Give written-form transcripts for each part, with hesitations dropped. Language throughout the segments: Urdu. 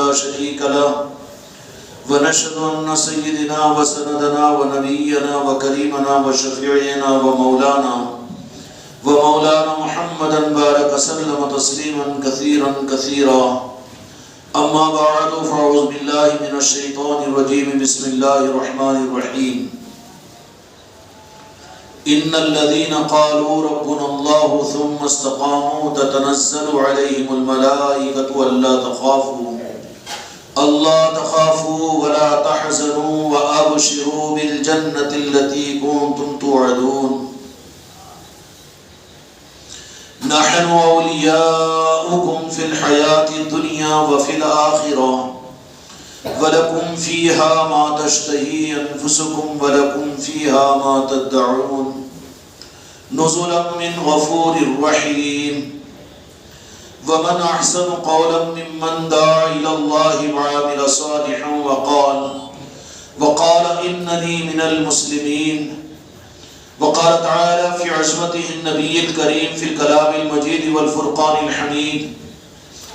لا شريك له ونشهد أن سيدنا وسندنا ونبينا وكريمنا وشفيعنا ومولانا محمدا بارك وسلم تسليما كثيرا كثيرا. أما بعد فأعوذ بالله من الشيطان الرجيم. بسم الله الرحمن الرحيم. إن الذين قالوا ربنا الله ثم استقاموا تتنزل عليهم الملائكة ألا تخافوا ولا تحزنوا وأبشروا بالجنة التي كنتم توعدون. نحن أولياؤكم في الحياة الدنيا وفي الآخرة ولكم فيها ما تشتهي أنفسكم ولكم فيها ما تدعون نزلا من غفور رحيم. ومن أحسن قولا ممن دعا إلى الله وعمل صالحا وقال إنني من المسلمين. وقال تعالى في عصمته النبي الكريم في الكلام المجيد والفرقان الحميد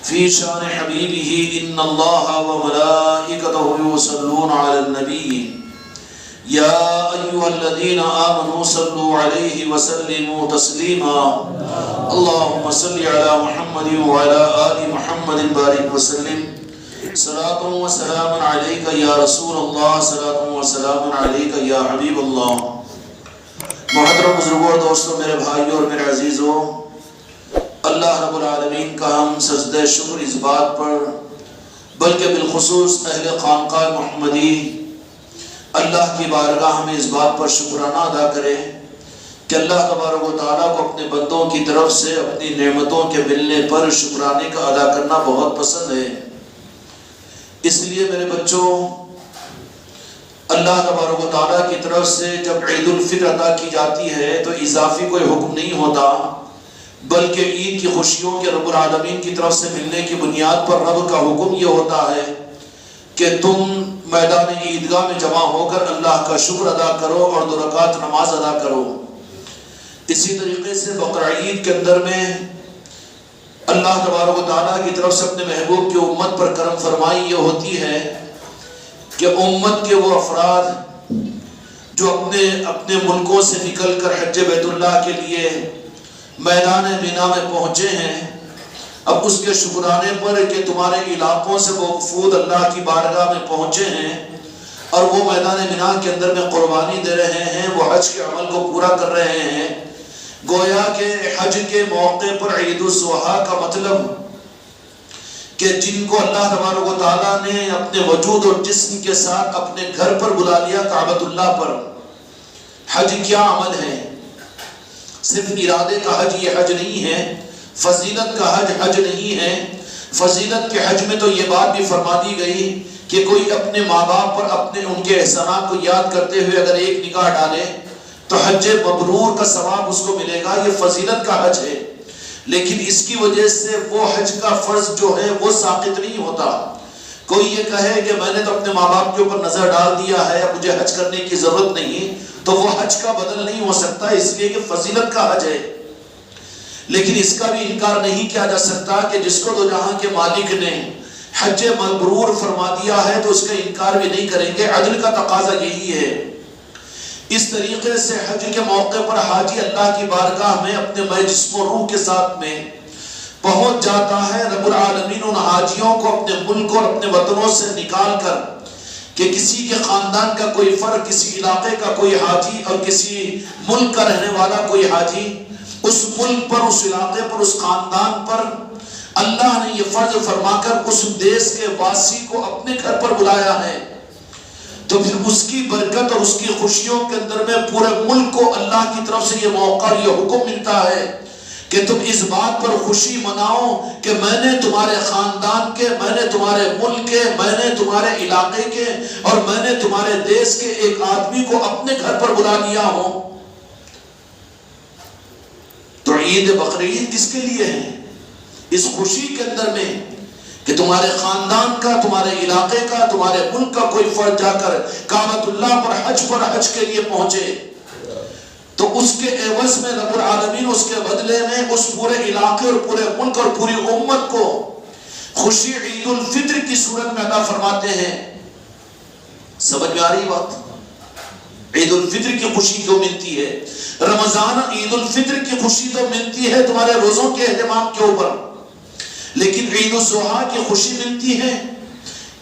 في شان حبيبه إن الله وملائكته يصلون على النبي يا أيها الذين آمنوا صلوا عليه وسلموا تسليما. اللهم صل على محمد وعلى آل محمد بارك وسلم. صلاة وسلام عليك يا رسول الله صلاة وسلام عليك يا حبيب اللہ. محترم بزرگوں اور دوستوں، میرے بھائیوں اور میرے عزیزوں، اللہ رب العالمین کا ہم سجدہ شکر اس بات پر، بلکہ بالخصوص اہل خانقاہ محمدی اللہ کی بارگاہ میں اس بات پر شکرانہ ادا کرے کہ اللہ تبارک و تعالیٰ کو اپنے بندوں کی طرف سے اپنی نعمتوں کے ملنے پر شکرانے کا ادا کرنا بہت پسند ہے. اس لیے میرے بچوں، اللہ تبارک و تعالیٰ کی طرف سے جب عید الفطر ادا کی جاتی ہے تو اضافی کوئی حکم نہیں ہوتا، بلکہ عید کی خوشیوں کے رب العالمین کی طرف سے ملنے کی بنیاد پر رب کا حکم یہ ہوتا ہے کہ تم میدان عیدگاہ میں جمع ہو کر اللہ کا شکر ادا کرو اور 2 رکعت نماز ادا کرو. اسی طریقے سے بقرعید کے اندر میں اللہ تبارک و تعالیٰ کی طرف سے اپنے محبوب کی امت پر کرم فرمائی یہ ہوتی ہے کہ امت کے وہ افراد جو اپنے ملکوں سے نکل کر حج بیت اللہ کے لیے میدان مینا میں پہنچے ہیں، اب اس کے شکرانے پر کہ تمہارے علاقوں سے وہ وفود اللہ کی بارگاہ میں پہنچے ہیں اور وہ میدان مینا کے اندر میں قربانی دے رہے ہیں، وہ حج کے عمل کو پورا کر رہے ہیں. گویا کہ حج کے موقع پر عید الاضحیٰ کا مطلب کہ جن کو اللہ تبارک و تعالیٰ نے اپنے وجود اور جسم کے ساتھ اپنے گھر پر بلا لیا کعبۃ اللہ پر. حج کیا عمل ہے؟ صرف ارادے کا حج یہ حج نہیں ہے، فضیلت کا حج نہیں ہے. فضیلت کے حج میں تو یہ بات بھی فرما دی گئی کہ کوئی اپنے ماں باپ پر ان کے احسانات کو یاد کرتے ہوئے اگر ایک نگاہ ڈالے تو حج مبرور کا ثواب اس کو ملے گا. یہ فضیلت کا حج ہے، لیکن اس کی وجہ سے وہ حج کا فرض جو ہے وہ ساقط نہیں ہوتا. کوئی یہ کہے کہ میں نے تو اپنے ماں باپ کے اوپر نظر ڈال دیا ہے، اب مجھے حج کرنے کی ضرورت نہیں، تو وہ حج کا بدل نہیں ہو سکتا، اس لیے کہ فضیلت کا حج ہے. لیکن اس کا بھی انکار نہیں کیا جا سکتا کہ جس کو تو جہاں کے مالک نے حج مبرور فرما دیا ہے تو اس کا انکار بھی نہیں کریں گے. عدل کا تقاضا یہی ہے. اس طریقے سے حج کے موقع پر حاجی اللہ کی بارگاہ میں اپنے مئے جسم و روح کے ساتھ میں پہنچ جاتا ہے. رب العالمین ان حاجیوں کو اپنے ملک اور اپنے وطنوں سے نکال کر کہ کسی کے خاندان کا کوئی فرد، کسی علاقے کا کوئی حاجی اور کسی ملک کا رہنے والا کوئی حاجی، اس ملک پر، اس علاقے پر، اس خاندان پر اللہ نے یہ فرض فرما کر اس دیش کے واسی کو اپنے گھر پر بلایا ہے. تو پھر اس کی برکت اور اس کی خوشیوں کے اندر میں پورے ملک کو اللہ کی طرف سے یہ موقع اور یہ حکم ملتا ہے کہ تم اس بات پر خوشی مناؤ کہ میں نے تمہارے خاندان کے، میں نے تمہارے ملک کے، میں نے تمہارے علاقے کے اور میں نے تمہارے دیش کے ایک آدمی کو اپنے گھر پر بلا لیا ہوں. تو عید بقرعید کس کے لیے ہے؟ اس خوشی کے اندر میں کہ تمہارے خاندان کا، تمہارے علاقے کا، تمہارے ملک کا کوئی فرد جا کر کعبۃ اللہ پر حج کے لیے پہنچے، تو اس کے عوض میں رب العالمین اس کے بدلے میں اس پورے علاقے اور پورے ملک اور پوری امت کو خوشی عید الفطر کی صورت میں عطا فرماتے ہیں۔ سمجھ میں آ رہی بات؟ عید الفطر کی خوشی کیوں ملتی ہے؟ رمضان عید الفطر کی خوشی تو ملتی ہے تمہارے روزوں کے اہتمام کے اوپر، لیکن عید الاضحیٰ کی خوشی ملتی ہے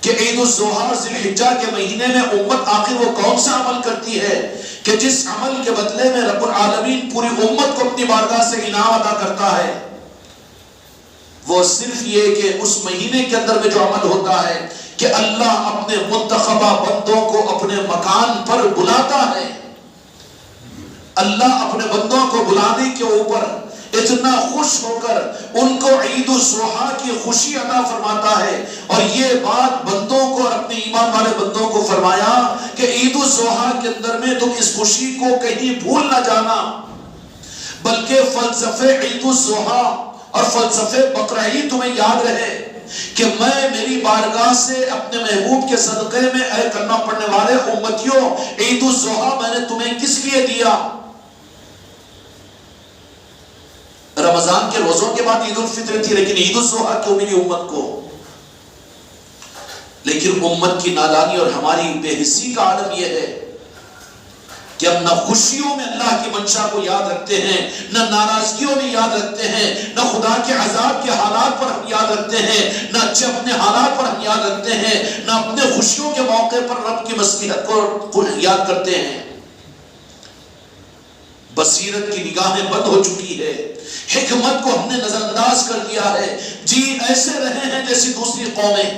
کہ عید الاضحیٰ ذی الحجہ کے مہینے میں امت آخر وہ کون سا عمل کرتی ہے کہ جس عمل کے بدلے میں رب العالمین پوری امت کو اپنی بارگاہ سے انعام عطا کرتا ہے۔ وہ صرف یہ کہ اس مہینے کے اندر میں جو عمل ہوتا ہے کہ اللہ اپنے منتخبہ بندوں کو اپنے مکان پر بلاتا ہے، اللہ اپنے بندوں کو بلانے کے اوپر اتنا خوش ہو کر ان کو عید الاضحیٰ کی خوشی عطا فرماتا ہے۔ اور یہ بات بندوں کو اور اپنے ایمان والے بندوں کو فرمایا کہ عید الاضحیٰ کے اندر میں تم اس خوشی کو کہیں بھول نہ جانا، بلکہ فلسفے عید الاضحیٰ اور فلسفے بقرہ عید تمہیں یاد رہے کہ میں میری بارگاہ سے اپنے محبوب کے صدقے میں اے کلمہ پڑھنے والے امتیوں، عید الاضحیٰ میں نے تمہیں کس لیے دیا؟ رمضان کے روزوں کے بعد عید الفطر تھی، لیکن عید الاضحیٰ کیوں ملی امت کو؟ لیکن امت کی نادانی اور ہماری بے حسی کا عالم یہ ہے کہ ہم نہ خوشیوں میں اللہ کی منشا کو یاد رکھتے ہیں، نہ ناراضگیوں میں یاد رکھتے ہیں، نہ خدا کے عذاب کے حالات پر ہم یاد رکھتے ہیں، نہ اچھے اپنے حالات پر ہم یاد رکھتے ہیں، نہ اپنے خوشیوں کے موقع پر رب کی مصلحت کو یاد کرتے ہیں۔ بصیرت کی نگاہیں بند ہو چکی ہے، حکمت کو ہم نے نظر انداز کر دیا ہے، جی ایسے رہے ہیں جیسی دوسری قومیں۔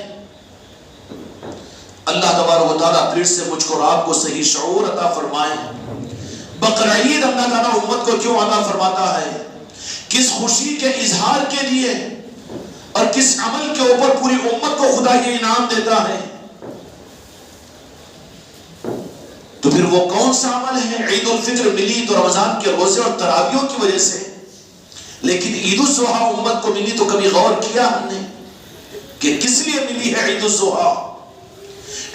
اللہ تبارک و تعالیٰ پھر سے مجھ کو اور آپ کو صحیح شعور عطا فرمائے۔ بقرہ عید اللہ تعالیٰ امت کو کیوں عطا فرماتا ہے؟ کس خوشی کے اظہار کے لیے اور کس عمل کے اوپر پوری امت کو خدا یہ انعام دیتا ہے؟ تو پھر وہ کون سا عمل ہے؟ عید الفطر ملی تو رمضان کے روزے اور تراویحوں کی وجہ سے، لیکن عید الاضحیٰ امت کو ملی تو کبھی غور کیا ہم نے کہ کس لیے ملی ہے عید الاضحیٰ؟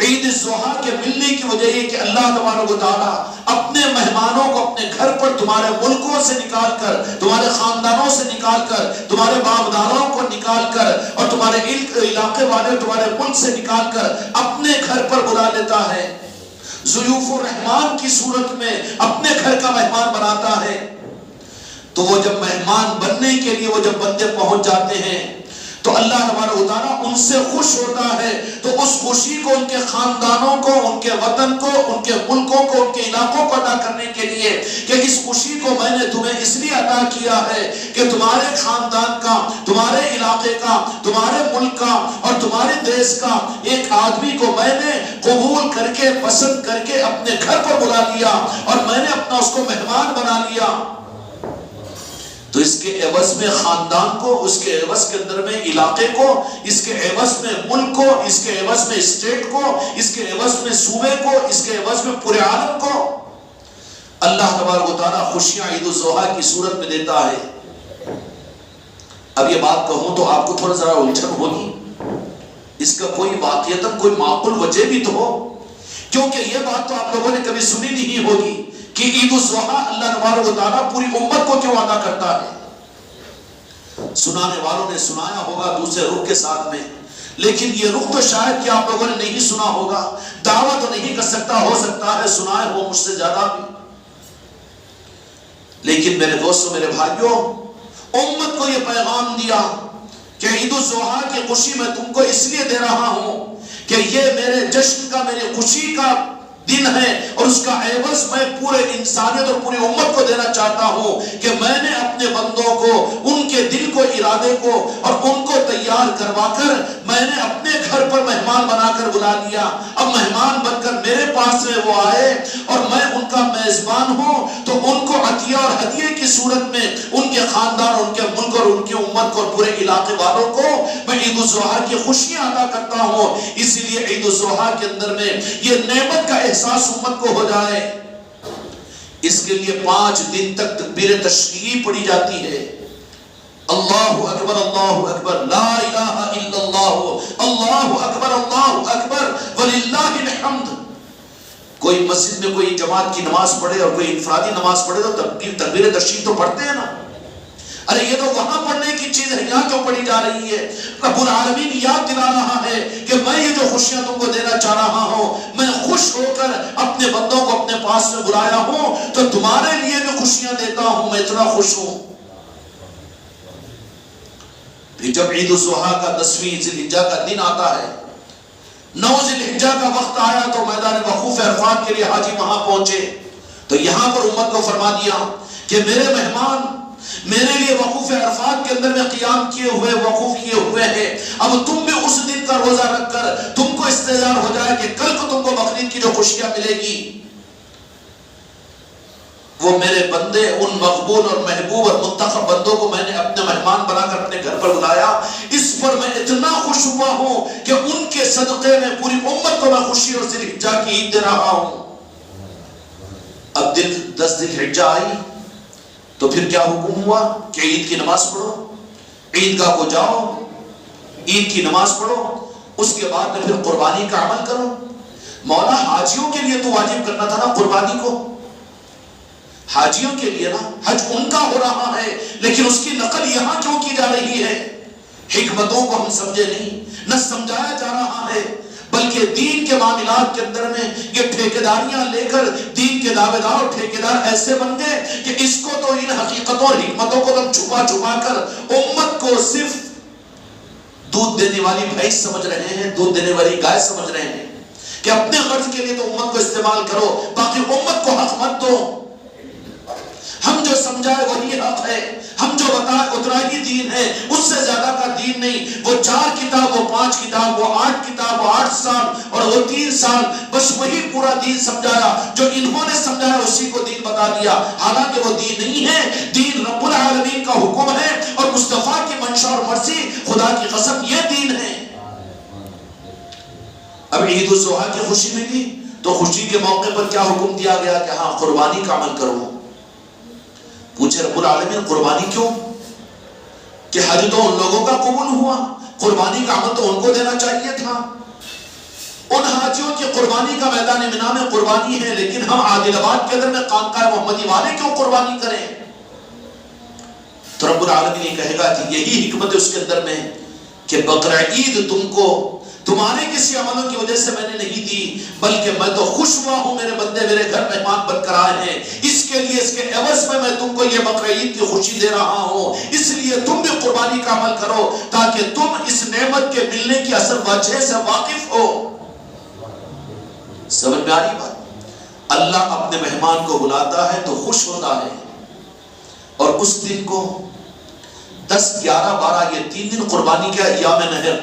عید الاضحیٰ کے ملنے کی وجہ یہ کہ اللہ تبارک و تعالیٰ اپنے مہمانوں کو اپنے گھر پر تمہارے ملکوں سے نکال کر، تمہارے خاندانوں سے نکال کر، تمہارے باغداروں کو نکال کر اور تمہارے علاقے والے تمہارے ملک سے نکال کر اپنے گھر پر بلا لیتا ہے، ضیوف الرحمان کی صورت میں اپنے گھر کا مہمان بناتا ہے۔ تو وہ جب مہمان بننے کے لیے وہ جب بندے پہنچ جاتے ہیں تو اللہ تبارک و تعالیٰ ان سے خوش ہوتا ہے، تو اس خوشی کو ان کے خاندانوں کو، ان کے وطن کو، ان کے ملکوں کو، ان کے علاقوں کو عطا کرنے کے لیے کہ اس خوشی کو میں نے تمہیں اس لیے عطا کیا ہے کہ تمہارے خاندان کا، تمہارے علاقے کا، تمہارے ملک کا اور تمہارے دیش کا ایک آدمی کو میں نے قبول کر کے، پسند کر کے اپنے گھر پر بلا لیا اور میں نے اپنا اس کو مہمان بنا لیا۔ تو اس کے عوض میں خاندان کو، اس کے عوض کے اندر میں علاقے کو، اس کے عوض میں ملک کو، اس کے عوض میں اسٹیٹ کو، اس کے عوض میں صوبے کو، اس کے عوض میں پورے عالم کو اللہ تبارک و تعالیٰ خوشیاں عید الاضحیٰ کی صورت میں دیتا ہے۔ اب یہ بات کہوں تو آپ کو تھوڑا ذرا الجھن ہوگی، اس کا کوئی واقعتاً کوئی معقول وجہ بھی تو ہو، کیونکہ یہ بات تو آپ لوگوں نے کبھی سنی نہیں ہوگی کہ عید الاضحیٰ اللہ تبارک و تعالیٰ پوری امت کو کیوں ادا کرتا ہے۔ سنانے والوں نے سنایا ہوگا دوسرے رخ کے ساتھ میں، لیکن یہ رخ تو شاید کہ آپ لوگوں نے نہیں سنا ہوگا، دعویٰ تو نہیں کر سکتا، ہو سکتا ہے سنائے ہو مجھ سے زیادہ بھی، لیکن میرے دوستوں، میرے بھائیوں، امت کو یہ پیغام دیا کہ عید الاضحیٰ کی خوشی میں تم کو اس لیے دے رہا ہوں کہ یہ میرے جشن کا، میرے خوشی کا دن ہے، اور اس کا عوض میں پورے انسانیت اور پوری امت کو دینا چاہتا ہوں کہ میں نے اپنے بندوں کو، ان کے دل کو، ارادے کو اور ان کو تیار کروا کر میں نے اپنے گھر پر مہمان بنا کر بلا لیا۔ اب مہمان بن کر میرے پاس میں وہ آئے اور میں ان کا میزبان ہوں تو ان کو عطیہ اور ہدیے کی صورت میں ان کے خاندان، ان کے ملک اور ان کی امت کو اور پورے علاقے والوں کو میں عید الاضحیٰ کی خوشیاں عطا کرتا ہوں۔ اسی لیے عید الاضحیٰ کے اندر میں یہ نعمت کا احساس امت کو ہو جائے، اس کے لیے 5 دن تک تکبیر تشریق پڑھی جاتی ہے۔ اللہ اکبر، اللہ اکبر، لا الہ الا اللہ، اللہ اکبر، اللہ اکبر وللہ الحمد۔ کوئی مسجد میں کوئی جماعت کی نماز پڑھے اور کوئی انفرادی نماز پڑھے تو تکبیر تشریق تو پڑھتے ہیں نا۔ ارے یہ تو وہاں پڑھنے کی چیز ہے، یہاں کیوں پڑھی جا رہی ہے؟ رب العالمین یاد دلا رہا ہے کہ میں یہ جو خوشیاں تم کو دینا چاہ رہا ہوں، میں خوش ہو کر اپنے بندوں کو اپنے پاس میں بلایا ہوں تو تمہارے لیے بھی خوشیاں دیتا ہوں، میں اتنا خوش ہوں۔ پھر جب عید الاضحیٰ کا 10ویں ذی الحجہ کا دن آتا ہے، 9 ذی الحجہ کا وقت آیا تو میدان وقوف عرفات کے لیے حاجی وہاں پہنچے تو یہاں پر امت کو فرما دیا کہ میرے مہمان میرے لیے وقوف عرفات کے اندر میں قیام کیے ہوئے وقوف کیے ہوئے ہیں، اب تم بھی اس دن کا روزہ رکھ کر تم کو استعداد ہو جائے کہ کل کو تم کو بقرعید کی جو خوشیاں ملے گی وہ میرے بندے ان مقبول اور محبوب اور منتخب بندوں کو میں نے اپنے مہمان بنا کر اپنے گھر پر بلایا، اس پر میں اتنا خوش ہوا ہوں کہ ان کے صدقے میں پوری امت کو میں خوشی اور ذی الحجہ کی عید دے رہا ہوں۔ اب 10 ذی الحجہ آئی تو پھر کیا حکم ہوا کہ عید کی نماز پڑھو، عیدگاہ کو جاؤ، عید کی نماز پڑھو، اس کے بعد میں پھر قربانی کا عمل کرو۔ مولا حاجیوں کے لیے تو واجب کرنا تھا نا قربانی کو، حاجیوں کے لیے نا، حج ان کا ہو رہا ہے لیکن اس کی نقل یہاں کیوں کی جا رہی ہے؟ حکمتوں کو ہم سمجھے نہیں، نہ سمجھایا جا رہا ہے، بلکہ دین کے معاملات کے اندر میں یہ ٹھیکیداریاں لے کر دین کے دعوے دار اور ٹھیکیدار ایسے بن گئے کہ اس کو تو ان حقیقتوں اور حکمتوں کو تم چھپا چھپا کر امت کو صرف دودھ دینے والی بھینس سمجھ رہے ہیں، دودھ دینے والی گائے سمجھ رہے ہیں کہ اپنے غرض کے لیے تو امت کو استعمال کرو، باقی امت کو حق مت دو۔ ہم جو سمجھائے وہی حق ہے، ہم جو بتائے اتنا ہی دین ہے، اس سے زیادہ کا دین نہیں۔ وہ 4 کتاب، وہ 5 کتاب، وہ 8 کتاب، وہ 8 سال اور وہ 3 سال، بس وہی پورا دین سمجھایا، جو انہوں نے سمجھایا اسی کو دین بتا دیا، حالانکہ وہ دین نہیں ہے۔ دین رب العالمین کا حکم ہے اور مصطفیٰ کی منشا اور مرضی، خدا کی قسم یہ دین ہے۔ اب عید الاضحیٰ کی خوشی ملی تو خوشی کے موقع پر کیا حکم دیا گیا کہ ہاں قربانی کا عمل کرو۔ پوچھے رب العالمین قربانی کیوں؟ کہ حج تو ان لوگوں کا قبول ہوا، قربانی کا عمل تو ان کو دینا چاہیے تھا۔ ان حاجیوں کی قربانی کا میدان منی میں قربانی ہے، لیکن ہم عادل آباد کے اندر میں خانقاہ محمدی والے کیوں قربانی کریں؟ تو رب العالمین یہ کہے گا کہ یہی حکمت ہے اس کے اندر میں کہ بقرعید تم کو تمہارے کسی عملوں کی وجہ سے میں نے نہیں دی، بلکہ میں تو خوش ہوا ہوں میرے بندے میرے گھر مہمان بن کر آئے ہیں، اس کے لیے اس کے عوض میں تم کو یہ بقرعید کی خوشی دے رہا ہوں، اس لیے تم بھی قربانی کا عمل کرو تاکہ تم اس نعمت کے ملنے کی اصل وجہ سے واقف ہو۔ سمجھ میں آ رہی بات؟ اللہ اپنے مہمان کو بلاتا ہے تو خوش ہوتا ہے، اور اس دن کو 10 11 12 یہ 3 دن قربانی کا ایام نہر،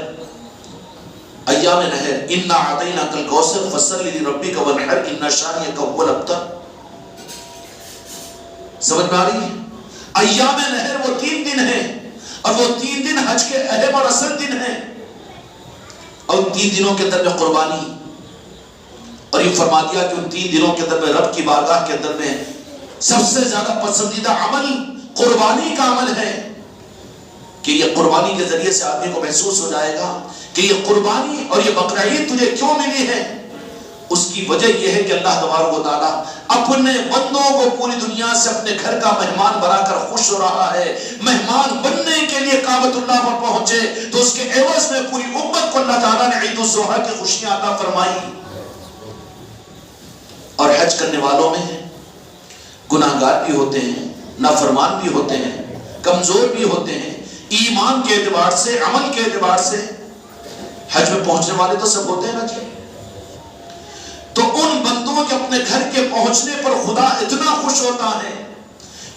ایام نہر، اِنَّا أَعْطَيْنَاكَ الْكَوْثَرَ فَصَلِّ لِرَبِّكَ وَانْحَرْ إِنَّ شَانِئَكَ هُوَ الْأَبْتَرُ۔ سمجھ میں آ رہی ہے؟ ایام نہر وہ 3 دن ہیں، اور وہ 3 دن حج کے اہم اور اصل دن ہیں، اور 3 دنوں کے اندر میں قربانی، اور یہ فرما دیا کہ ان 3 دنوں کے اندر میں رب کی بارگاہ کے اندر میں سب سے زیادہ پسندیدہ عمل قربانی کا عمل ہے، کہ یہ قربانی کے ذریعے سے آدمی کو محسوس ہو جائے گا کہ یہ قربانی اور یہ بقرعید تجھے کیوں ملی ہے۔ اس کی وجہ یہ ہے کہ اللہ تبارک و تعالیٰ اپنے بندوں کو پوری دنیا سے اپنے گھر کا مہمان بنا کر خوش ہو رہا ہے۔ مہمان بننے کے لیے کعبۃ اللہ پر پہنچے تو اس کے عوض میں پوری امت کو اللہ تعالیٰ نے عید الاضحیٰ کی خوشیاں عطا فرمائی۔ اور حج کرنے والوں میں گناہگار بھی ہوتے ہیں، نافرمان بھی ہوتے ہیں، کمزور بھی ہوتے ہیں، ایمان کے اعتبار سے، عمل کے اعتبار سے حج میں پہنچنے والے تو سب ہوتے ہیں نا جی۔ تو ان بندوں کے اپنے گھر کے پہنچنے پر خدا اتنا خوش ہوتا ہے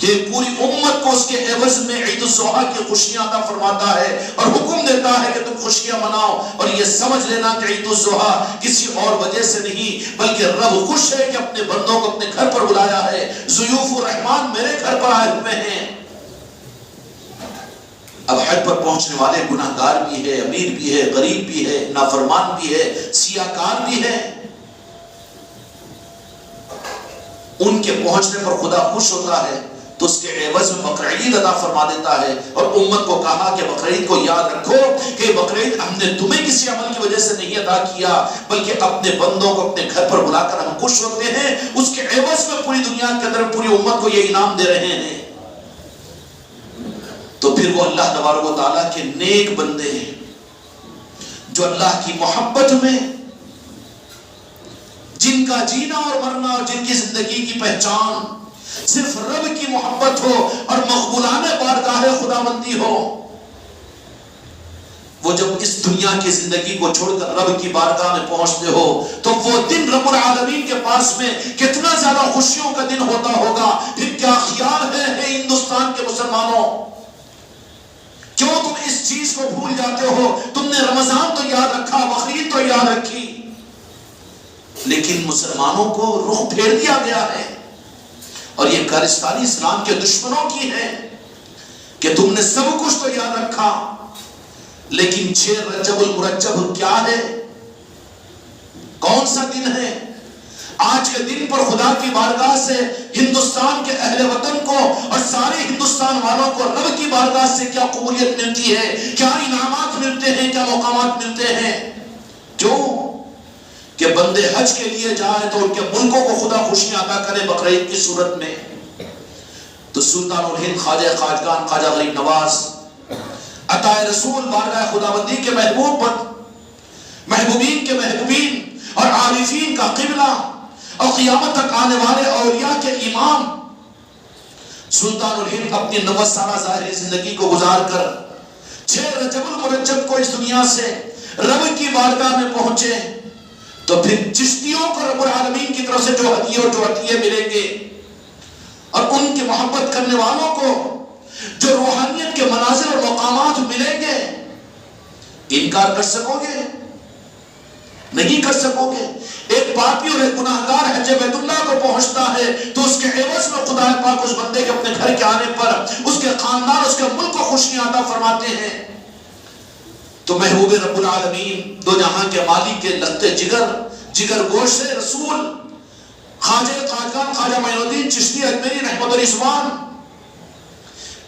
کہ پوری امت کو اس کے عوض میں عید الاضحیٰ کی خوشیاں عطا فرماتا ہے اور حکم دیتا ہے کہ تم خوشیاں مناؤ، اور یہ سمجھ لینا کہ عید الاضحیٰ کسی اور وجہ سے نہیں بلکہ رب خوش ہے کہ اپنے بندوں کو اپنے گھر پر بلایا ہے۔ ضیوف الرحمان میرے گھر پر آئے ہوئے ہیں۔ اب حج پر پہنچنے والے گناہگار بھی ہے، امیر بھی ہے، غریب بھی ہے، نافرمان بھی ہے، سیاہکار بھی ہے، ان کے پہنچنے پر خدا خوش ہوتا ہے تو اس کے عوض میں بقرعید عطا فرما دیتا ہے، اور امت کو کہا کہ بقرعید کو یاد رکھو کہ بقرعید ہم نے تمہیں کسی عمل کی وجہ سے نہیں عطا کیا بلکہ اپنے بندوں کو اپنے گھر پر بلا کر ہم خوش ہوتے ہیں، اس کے عوض میں پوری دنیا کے اندر پوری امت کو یہ انعام دے رہے ہیں۔ تو پھر وہ اللہ تبارک و تعالیٰ کے نیک بندے ہیں جو اللہ کی محبت میں، جن کا جینا اور مرنا اور جن کی زندگی کی پہچان صرف رب کی محبت ہو اور مقبولانہ بارگاہ خداوندی ہو، وہ جب اس دنیا کی زندگی کو چھوڑ کر رب کی بارگاہ میں پہنچتے ہو تو وہ دن رب العالمین کے پاس میں کتنا زیادہ خوشیوں کا دن ہوتا ہوگا۔ پھر کیا خیال ہے ہندوستان کے مسلمانوں، کیوں تم اس چیز کو بھول جاتے ہو؟ تم نے رمضان تو یاد رکھا، بقرعید تو یاد رکھی، لیکن مسلمانوں کو رخ پھیر دیا گیا ہے، اور یہ کارستانی اسلام کے دشمنوں کی ہے کہ تم نے سب کچھ تو یاد رکھا، لیکن 6 رجب المرجب کیا ہے؟ کون سا دن ہے؟ آج کے دن پر خدا کی بارگاہ سے ہندوستان کے اہل وطن کو اور سارے ہندوستان والوں کو رب کی بارگاہ سے کیا قبولیت ملتی ہے، کیا انعامات ملتے ہیں، کیا مقامات ملتے ہیں؟ کیوں کہ بندے حج کے لیے جائیں تو ان کے ملکوں کو خدا خوشیاں عطا کرے بقرعید کی صورت میں۔ تو سلطان الہند خواجہ خواجگان خواجہ غریب نواز عطا رسول بارگاہ خداوندی کے محبوب محبوبین کے محبوبین اور عارفین کا قبلہ اور قیامت تک آنے والے اولیاء کے امام سلطان الہند اپنی 90 سالہ ظاہری زندگی کو گزار کر 6 رجب المرجب کو اس دنیا سے رب کی بارگاہ میں پہنچے، تو پھر چشتیوں کو رب العالمین کی طرف سے جو ہدیے اور جو عطیے ملیں گے اور ان کی محبت کرنے والوں کو جو روحانیت کے مناظر اور مقامات ملیں گے، انکار کر سکو گے؟ نہیں کر سکو گے۔ ایک پاپی اور ایک گناہگار حج بیت اللہ کو پہنچتا ہے تو اس کے عوض میں خدا پاک اس بندے کے اپنے گھر کے آنے پر اس کے خاندان، اس کے ملک کو خوشیاں عطا فرماتے ہیں۔ تو محبوب رب العالمین، دو جہاں کے مالک کے لگتے جگر گوش رسول خواجہ خواجگان خواجہ معین الدین چشتی اجمیری رحمت الرضوان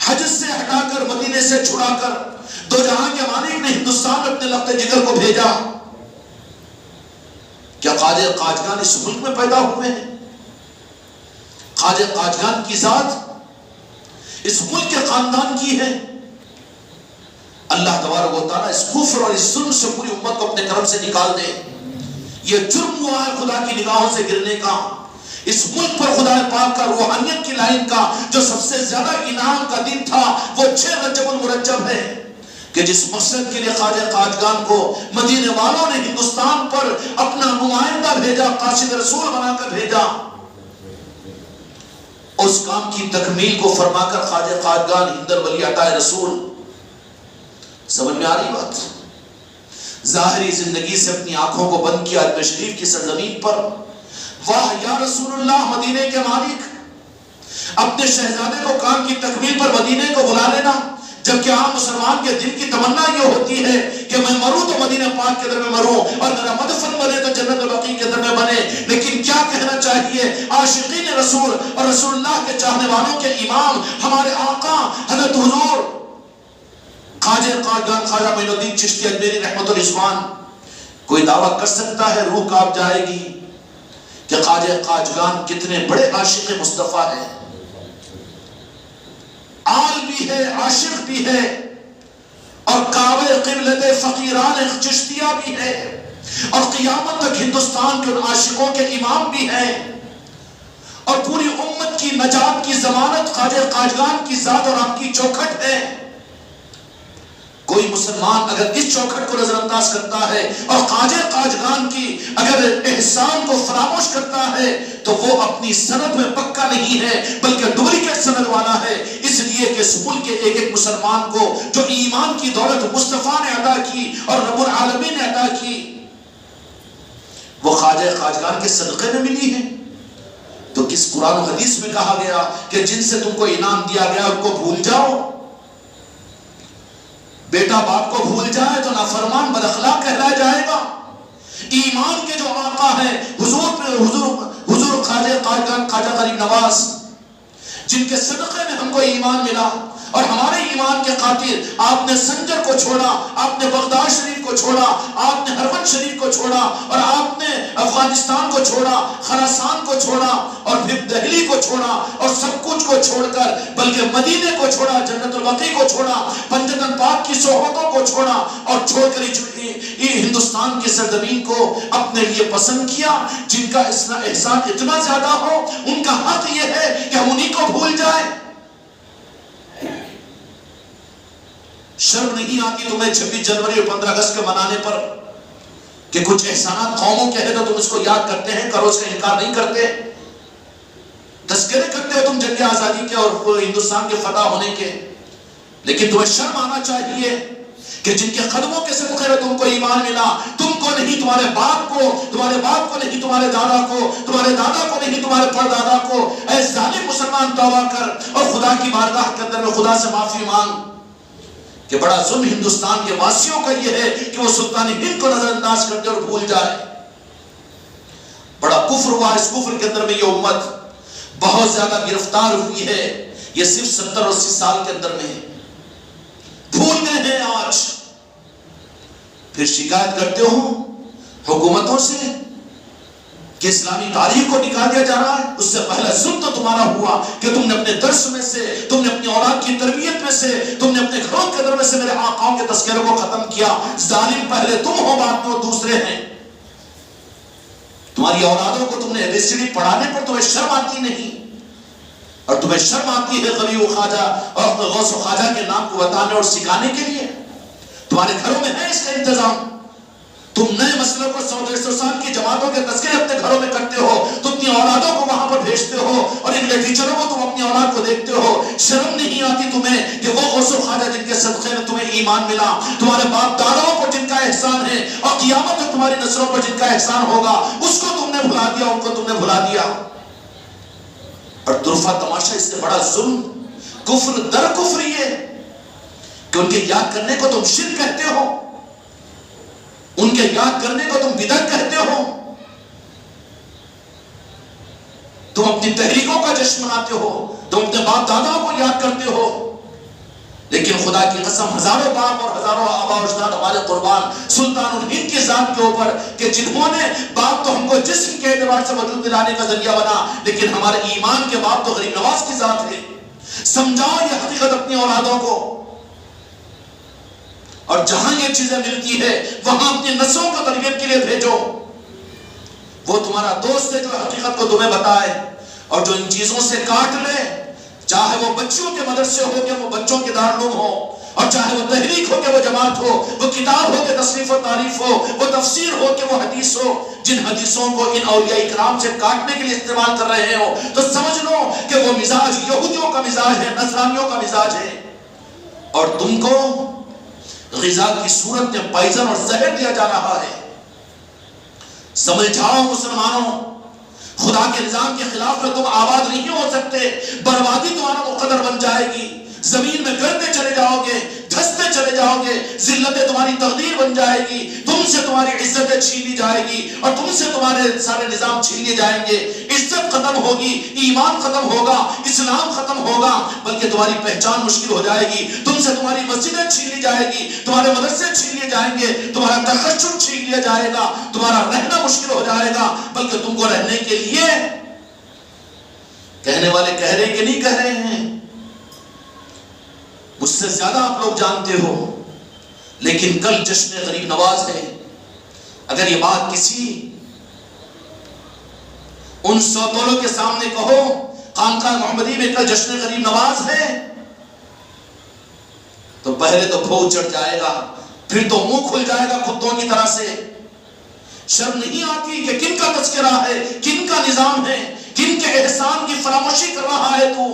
حج سے ہٹا کر مدینے سے چھڑا کر دو جہاں کے مالک نے ہندوستان میں اپنے لگتے جگر کو بھیجا۔ کیا خواجہ خواجگان اس ملک میں پیدا ہوئے ہیں؟ خواجہ خواجگان کی ذات اس ملک کے خاندان کی ہے۔ اللہ تبارک و تعالیٰ اس کفر اور اس ظلم سے پوری امت کو اپنے کرم سے نکال دے۔ یہ جرم ہوا ہے خدا کی نگاہوں سے گرنے کا۔ اس ملک پر خدا پاک کا روحانیت کی لائن کا جو سب سے زیادہ انعام کا دن تھا وہ 6 رجب المرجب ہے، کہ جس مقصد کے لیے خواجہ خواجگان کو مدینے والوں نے ہندوستان پر اپنا نمائندہ بھیجا، قاصد رسول بنا کر بھیجا، اس کام کی تکمیل کو فرما کر خواجہ خواجگان ہندر ولی عطا رسول۔ سمجھ میں آ رہی بات؟ ظاہری زندگی سے اپنی آنکھوں کو بند کیا اجمیر شریف کی سرزمین پر۔ واہ یا رسول اللہ، مدینے کے مالک، اپنے شہزادے کو کام کی تکمیل پر مدینے کو بلا لینا، جبکہ عام مسلمان کے دل کی تمنا یہ ہوتی ہے کہ میں مروں تو مدینہ پاک کے در میں مروں، اور میرا مدفن بنے تو جنت البقیع کے در میں بنے۔ لیکن کیا کہنا چاہیے عاشقین رسول اور رسول اللہ کے چاہنے والوں کے امام ہمارے آقا حضرت حضور خواجہ خواجگان خواجہ معین الدین چشتی اجمیری رحمت الرضوان، کوئی دعویٰ کر سکتا ہے؟ روح کانپ جائے گی کہ خواجہ خواجگان کتنے بڑے عاشق مصطفیٰ ہیں، آل بھی ہے، عاشق بھی ہے، اور کعبہ قبلت فقیران چشتیہ بھی ہے، اور قیامت تک ہندوستان کے ان عاشقوں کے امام بھی ہیں، اور پوری امت کی نجات کی ضمانت خواجہ خواجگان کی ذات اور آپ کی چوکھٹ ہے۔ کوئی مسلمان اگر اس چوکھٹ کو نظر انداز کرتا ہے اور خواجہ خواجگان کی اگر احسان کو فراموش کرتا ہے تو وہ اپنی سند میں پکا نہیں ہے بلکہ ڈپلیکیٹ سند والا ہے، اس لیے کہ اس ملک کے ایک ایک مسلمان کو جو ایمان کی دولت مصطفیٰ نے عطا کی اور رب العالمین نے عطا کی وہ خواجہ خواجگان کے صدقے میں ملی ہے۔ تو کس قرآن و حدیث میں کہا گیا کہ جن سے تم کو انعام دیا گیا ان کو بھول جاؤ؟ بیٹا باپ کو بھول جائے تو نافرمان بد اخلاق کہلایا جائے گا۔ ایمان کے جو آقا ہیں حضور خواجہ خواجگان خواجہ غریب نواز، جن کے صدقے میں ہم کو ایمان ملا، اور ہمارے ایمان کے خاطر آپ نے سنجر کو چھوڑا، آپ نے بغداد شریف کو چھوڑا، آپ نے حرمن شریف کو چھوڑا، اور آپ نے افغانستان کو چھوڑا، خراسان کو چھوڑا، اور پھر دہلی کو چھوڑا، اور سب کچھ کو چھوڑ کر بلکہ مدینے کو چھوڑا، جنت البقیع کو چھوڑا، پنجتن پاک کی صحبتوں کو چھوڑا، اور چھوڑ کر یہ ہندوستان کی سرزمین کو اپنے لیے پسند کیا، جن کا احسان اتنا زیادہ ہو، ان کا حق یہ ہے کہ ہم انہی کو بھول جائیں۔ شرم نہیں آتی تمہیں 26 جنوری اور 15 اگست کے منانے پر کہ کچھ احسانات قوموں کے ہیں تو تم اس کو یاد کرتے ہیں، کرو، اس کا انکار نہیں کرتے، تذکرے کرتے ہو تم جنگ آزادی کے اور ہندوستان کے فتح ہونے کے، لیکن تمہیں شرم آنا چاہیے کہ جن کے قدموں کے صدقے تم کو ایمان ملا، تم کو نہیں، تمہارے باپ کو نہیں، تمہارے دادا کو، تمہارے دادا کو نہیں، تمہارے پردادا کو، اے ظالم مسلمان توبہ کر اور خدا کی بارگاہ کے اندر میں خدا سے معافی مانگ کہ بڑا ظلم ہندوستان کے واسیوں کا یہ ہے کہ وہ سلطان ہند کو نظر انداز کرتے اور بھول جائے۔ بڑا کفر ہوا، اس کفر کے اندر میں یہ امت بہت زیادہ گرفتار ہوئی ہے، یہ صرف 70 اور 80 سال کے اندر میں بھول گئے ہیں آج۔ پھر شکایت کرتے ہو حکومتوں سے کہ اسلامی تاریخ کو نکال دیا جا رہا ہے۔ اس سے پہلا ظلم تو تمہارا ہوا کہ تم نے اپنے درس میں سے، تم نے اپنی اولاد کی تربیت میں سے، تم نے اپنے گھروں کے اندر میں سے میرے آقاؤں کے تذکرے کو ختم کیا۔ ظالم پہلے تم ہو، بعد میں دوسرے ہیں۔ تمہاری اولادوں کو تم نے ABCD پڑھانے پر تمہیں شرم آتی نہیں، اور تمہیں شرم آتی ہے غوی و خواجہ اور غوث و خواجہ کے نام کو بتانے اور سکھانے کے لیے۔ تمہارے گھروں میں ہے اس کا انتظام، تم نئے مسئلوں کو 100-150 سال کی جماعتوں کے تذکرے اپنے گھروں میں کرتے ہو، تم اپنی اولادوں کو وہاں پر بھیجتے ہو، اور ان ٹیچروں کو تم اپنی اولاد کو دیکھتے ہو۔ شرم نہیں آتی تمہیں کہ وہ غوث و خواجہ جن کے صدقے میں تمہیں ایمان ملا، تمہارے باپ داداؤں پر جن کا احسان ہے، اور قیامت میں تمہاری نسلوں پر جن کا احسان ہوگا، اس کو تم نے بھلا دیا، ان کو تم نے بھلا دیا۔ اور طرفہ تماشا اس سے بڑا ظلم، کفر در کفر یہ کہ ان کے یاد کرنے کو تم شرک کہتے ہو، ان کے یاد کرنے کو تم بدعت کہتے ہو، تم اپنی تحریکوں کا جشن مناتے ہو، تم اپنے باپ داداؤں کو یاد کرتے ہو، لیکن خدا کی قسم ہزاروں باپ اور ہزاروں آبا و اجداد ہمارے قربان سلطان الہند کی ذات کے اوپر کہ جنہوں نے باپ تو ہم کو جسم کے اعتبار سے وجود دلانے کا ذریعہ بنا، لیکن ہمارے ایمان کے باپ تو غریب نواز کی ذات ہے۔ سمجھاؤ یہ حقیقت اپنی اولادوں کو، اور جہاں یہ چیزیں ملتی ہے وہاں اپنی نسلوں کو تربیت کے لیے بھیجو۔ وہ تمہارا دوست ہے جو حقیقت کو تمہیں بتائے، اور جو ان چیزوں سے کاٹ لے، چاہے وہ بچوں کے مدرسے ہو کہ وہ بچوں کے دارالعلوم ہو، اور چاہے وہ تحریک ہو کہ وہ جماعت ہو، وہ کتاب ہو کہ تصنیف و تعریف ہو، وہ تفسیر ہو کہ وہ حدیث ہو، جن حدیثوں کو ان اولیاء اکرام سے کاٹنے کے لیے استعمال کر رہے ہو تو سمجھ لو کہ وہ مزاج یہودیوں کا مزاج ہے، نصرانیوں کا مزاج ہے، اور تم کو غذا کی صورت میں پائزن اور زہر دیا جا رہا ہے۔ سمجھاؤ مسلمانوں، خدا کے نظام کے خلاف میں تم آباد نہیں ہو سکتے، بربادی تمہارا مقدر بن جائے گی، زمین میں گرتے چلے جاؤ گے، دھستے چلے جاؤ گے، ذلتیں تمہاری تقدیر بن جائے گی، تم سے تمہاری عزتیں چھین لی جائے گی، اور تم سے تمہارے سارے نظام چھین لیے جائیں گے، عزت ختم ہوگی، ایمان ختم ہوگا، اسلام ختم ہوگا، بلکہ تمہاری پہچان مشکل ہو جائے گی، تم سے تمہاری مسجدیں چھین لی جائے گی، تمہارے مدرسے چھین لیے جائیں گے، تمہارا تخشن چھین لیا جائے گا، تمہارا رہنا مشکل ہو جائے گا، بلکہ تم کو رہنے کے لیے کہنے والے کہہ رہے کہ نہیں کہہ رہے ہیں، مجھ سے زیادہ آپ لوگ جانتے ہو، لیکن کل جشن غریب نواز ہے۔ اگر یہ بات کسی ان سوتولوں کے سامنے کہو خانقاہ محمدی میں کل جشن غریب نواز ہے، تو پہلے تو بھوک چڑھ جائے گا، پھر تو منہ کھل جائے گا کتوں کی طرح سے۔ شرم نہیں آتی کہ کن کا تذکرہ ہے، کن کا نظام ہے، کن کے احسان کی فراموشی کر رہا ہے تو؟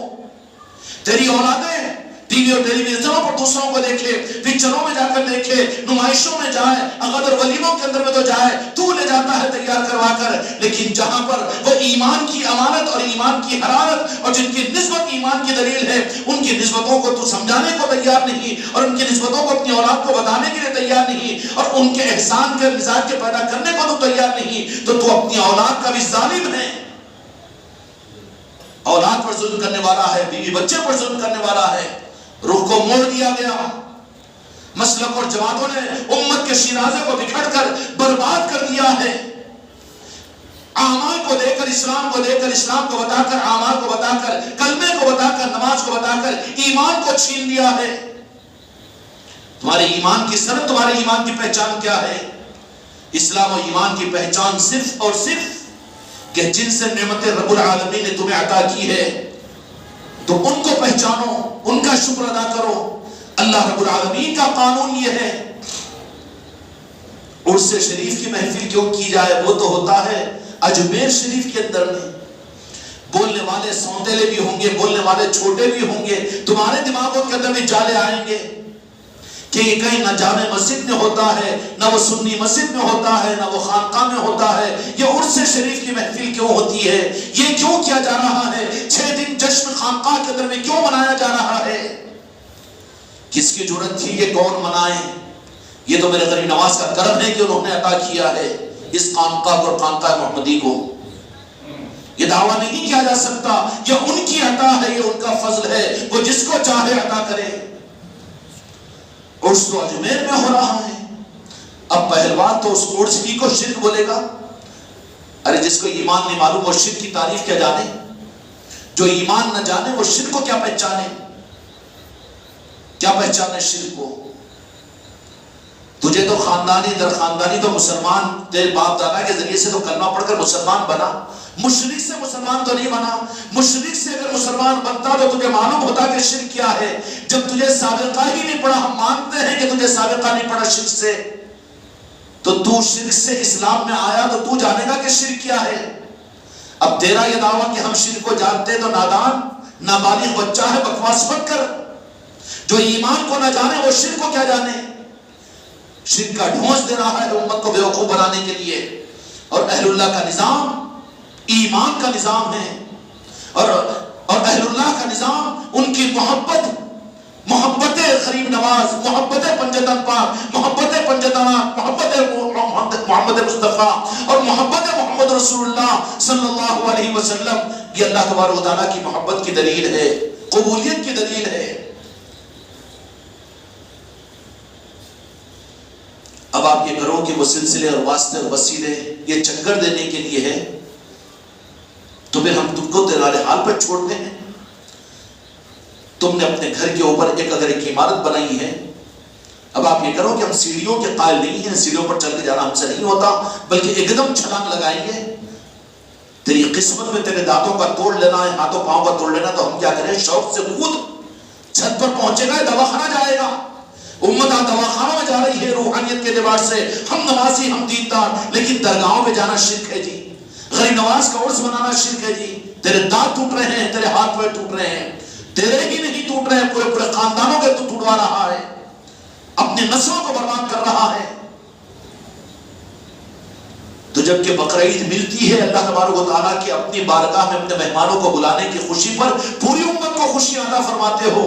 تیری اولادیں ٹی وی اور ٹیلی ویژنوں پر دوسروں کو دیکھے، پکچروں میں جا کر دیکھے، نمائشوں میں جائے، اگر ولیموں کے اندر میں تو جائے، تو لے جاتا ہے تیار کروا کر، لیکن جہاں پر وہ ایمان کی امانت اور ایمان کی حرارت اور جن کی نسبت ایمان کی دلیل ہے، ان کی نسبتوں کو تو سمجھانے کو تیار نہیں، اور ان کی نسبتوں کو اپنی اولاد کو بتانے کے لیے تیار نہیں، اور ان کے احسان کے مزاج کے پیدا کرنے کو تو تیار نہیں، تو اپنی اولاد کا بھی ظالم ہے، اولاد پر ظلم کرنے والا ہے، بیوی بچے پر ظلم کرنے والا ہے۔ رخ کو موڑ دیا گیا، مسلک اور جماعتوں نے امت کے شیرازے کو بکھڑ کر برباد کر دیا ہے۔ کر اسلام کو لے کر، اسلام کو بتا کر، اعمال کو بتا کر، کلمے کو بتا کر، نماز کو بتا کر ایمان کو چھین لیا ہے۔ تمہارے ایمان کی سند، تمہارے ایمان کی پہچان کیا ہے؟ اسلام و ایمان کی پہچان صرف اور صرف کہ جن سے نعمت رب العالمین نے تمہیں عطا کی ہے تو ان کو پہچانو، ان کا شکر ادا کرو۔ اللہ رب العالمین کا قانون یہ ہے، عرس شریف کی محفل کیوں کی جائے؟ وہ تو ہوتا ہے اجمیر شریف کے اندر میں۔ بولنے والے سونتےلے بھی ہوں گے، بولنے والے چھوٹے بھی ہوں گے، تمہارے دماغوں کے اندر بھی جالے آئیں گے کہ یہ کہیں نہ جامع مسجد میں ہوتا ہے، نہ وہ سنی مسجد میں ہوتا ہے، نہ وہ خانقاہ میں ہوتا ہے، یہ عرس شریف کی محفل کیوں ہوتی ہے؟ یہ کیوں کیا جا رہا ہے؟ 6 دن جشن خانقاہ کے اندر میں کیوں منایا جا رہا ہے؟ کس کی جرت تھی یہ کون منائے؟ یہ تو میرے غریب نواز کا کرم ہے کہ انہوں نے عطا کیا ہے اس خانقاہ کو، خانقاہ محمدی کو۔ یہ دعویٰ نہیں کیا جا سکتا، یہ ان کی عطا ہے، یہ ان کا فضل ہے، وہ جس کو چاہے عطا کرے۔ عرس تو اجمیر میں ہو رہا ہے۔ اب پہلوان تو اس عرس ہی کو شرک بولے گا؟ ارے جس کو ایمان نہیں معلوم وہ شرک کی تعریف کیا جانے؟ جو ایمان نہ جانے وہ شرک کو کیا پہچانے؟ کیا پہچانے شرک کو؟ تجھے تو خاندانی در خاندانی تو مسلمان، تیرے باپ دادا کے ذریعے سے تو کلمہ پڑھ کر مسلمان بنا، مشرک سے مسلمان تو نہیں بنا۔ مشرک سے اگر مسلمان بنتا تو تجھے معلوم ہوتا کہ شرک کیا ہے۔ جب تجھے سابقہ ہی نہیں پڑھا، ہم مانتے ہیں کہ تجھے سابقہ نہیں پڑھا شرک سے، تو تو شرک سے اسلام میں آیا تو تو جانے گا کہ شرک کیا ہے۔ اب تیرا یہ دعویٰ کہ ہم شرک کو جانتے تو نادان نابالغ بچہ ہے، بکواس مت کر۔ جو ایمان کو نہ جانے وہ شرک کو کیا جانے؟ شرک کا ڈھونس دے رہا ہے امت کو بیوقوف بنانے کے لیے۔ اور اہل اللہ کا نظام ایمان کا نظام ہے، اور اہل اللہ کا نظام ان کی محبت غریب نواز، محبت پنجتن پاک، محبت پنجتنات، محبت محمد مصطفیٰ اور محبت محمد رسول اللہ صلی اللہ علیہ وسلم، یہ اللہ تبارک و تعالیٰ کی محبت کی دلیل ہے، قبولیت کی دلیل ہے۔ اب آپ یہ کرو کہ وہ سلسلے اور واسطے اور وسیلے یہ چکر دینے کے لیے ہے تو پھر ہم تم کو تیرے حال پر چھوڑتے ہیں۔ تم نے اپنے گھر کے اوپر اگر ایک عمارت بنائی ہے، اب آپ یہ کرو کہ ہم سیڑھیوں کے قائل نہیں ہیں، سیڑھیوں پر چل کے جانا ہم سے نہیں ہوتا، بلکہ ایک دم چھلانگ لگائیں گے۔ تیری قسمت میں تیرے دانتوں کا توڑ لینا ہے، ہاتھوں پاؤں کا توڑ لینا، تو ہم کیا کریں؟ شوق سے کود چھت پر پہنچے گا، دواخانہ جائے گا۔ امت دواخانہ میں جا رہی ہے روحانیت کے اعتبار سے، ہم نمازی، ہم دیندار، لیکن درگاہوں پہ جانا شرک ہے جی، غریب نواز کا عرس منانا شرک ہے جی۔ تیرے دانت ٹوٹ رہے ہیں، تیرے ہاتھ پیر ٹوٹ رہے ہیں، تیرے ہی نہیں ٹوٹ رہے ہیں، پورے پورے خاندانوں کے تو ٹوٹوا رہا ہے، اپنے نسلوں کو برباد کر رہا ہے۔ تو جب کہ بقرعید ملتی ہے اللہ تبارک و تعالیٰ کی اپنی بارگاہ میں اپنے مہمانوں کو بلانے کی خوشی پر، پوری امت کو خوشی عطا فرماتے ہو،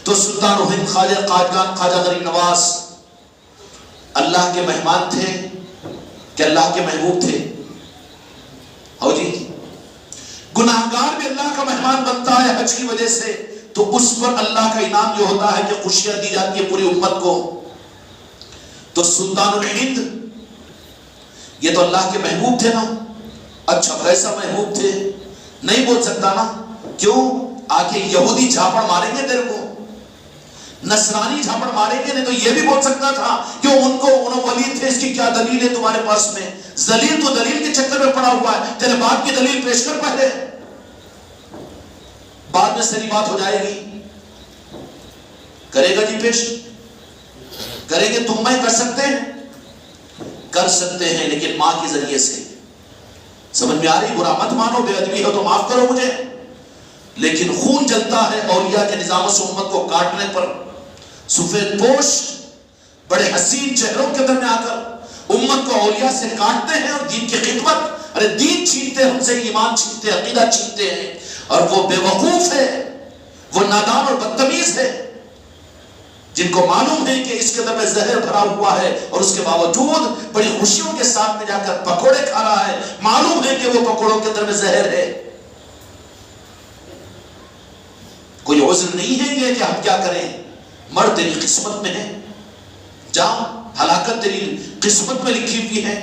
تو سلطان و ہند خواجہ قادیان خواجہ غریب نواز اللہ کے مہمان تھے کہ اللہ کے محبوب تھے؟ ہو جی، گناہگار بھی اللہ کا مہمان بنتا ہے حج کی وجہ سے، تو اس پر اللہ کا انعام یہ ہوتا ہے کہ خوشیاں دی جاتی ہے پوری امت کو۔ تو سلطان الہند یہ تو اللہ کے محبوب تھے نا، اچھا کیسا محبوب تھے؟ نہیں بول سکتا نا، کیوں؟ آگے یہودی جھاپڑ ماریں گے تیرے کو، نصرانی جھاپڑ ماریں گے، نہیں تو یہ بھی بول سکتا تھا کہ انہوں ولی تھے، اس کی کیا دلیل ہے تمہارے پاس میں؟ ذلیل تو دلیل کے چکر میں پڑا ہوا ہے، تیرے باپ کی دلیل پیش کر پہلے، بعد میں سری بات ہو جائے گی۔ کرے گا جی پیش؟ کریں گے؟ تم میں کر سکتے ہیں؟ کر سکتے ہیں، لیکن ماں کے ذریعے سے۔ سمجھ میں آ رہی؟ برا مت مانو، بے ادبی ہو تو معاف کرو مجھے، لیکن خون جلتا ہے اولیاء کے نظام سے امت کو کاٹنے پر۔ سفید پوش بڑے حسین چہروں کے اندر میں آ کر امت کو اولیاء سے کاٹتے ہیں اور دین کی خدمت، ارے دین چھینتے ہیں، ہم سے ایمان چھینتے ہیں، عقیدہ چھینتے ہیں، اور وہ بے وقوف ہے، وہ نادان اور بدتمیز ہے، جن کو معلوم ہے کہ اس کے اندر میں زہر بھرا ہوا ہے، اور اس کے باوجود بڑی خوشیوں کے ساتھ میں جا کر پکوڑے کھا رہا ہے، معلوم ہے کہ وہ پکوڑوں کے اندر میں زہر ہے۔ کوئی عذر نہیں ہے یہ کہ ہم کیا کریں؟ مر تیری قسمت میں ہے، جا، ہلاکت تیری قسمت میں لکھی ہوئی ہے۔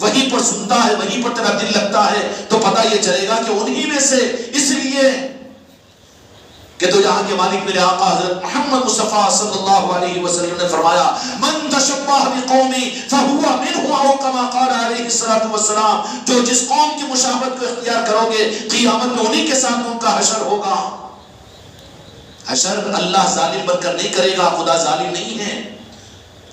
وہیں پر سنتا ہے، وہیں پر تیرا دل لگتا ہے، تو پتہ یہ چلے گا کہ انہی میں سے، اس لیے کہ تو یہاں کے مالک میرے آقا حضرت محمد مصطفیٰ صلی اللہ علیہ وسلم نے فرمایا من تشبہ بقوم فہو منہم او کما قال علیہ الصلوۃ والسلام، جو جس قوم کی مشابہت کو اختیار کرو گے قیامت میں انہی کے ساتھ ان کا حشر ہوگا۔ حشر اللہ ظالم بن کر نہیں کرے گا، خدا ظالم نہیں ہے۔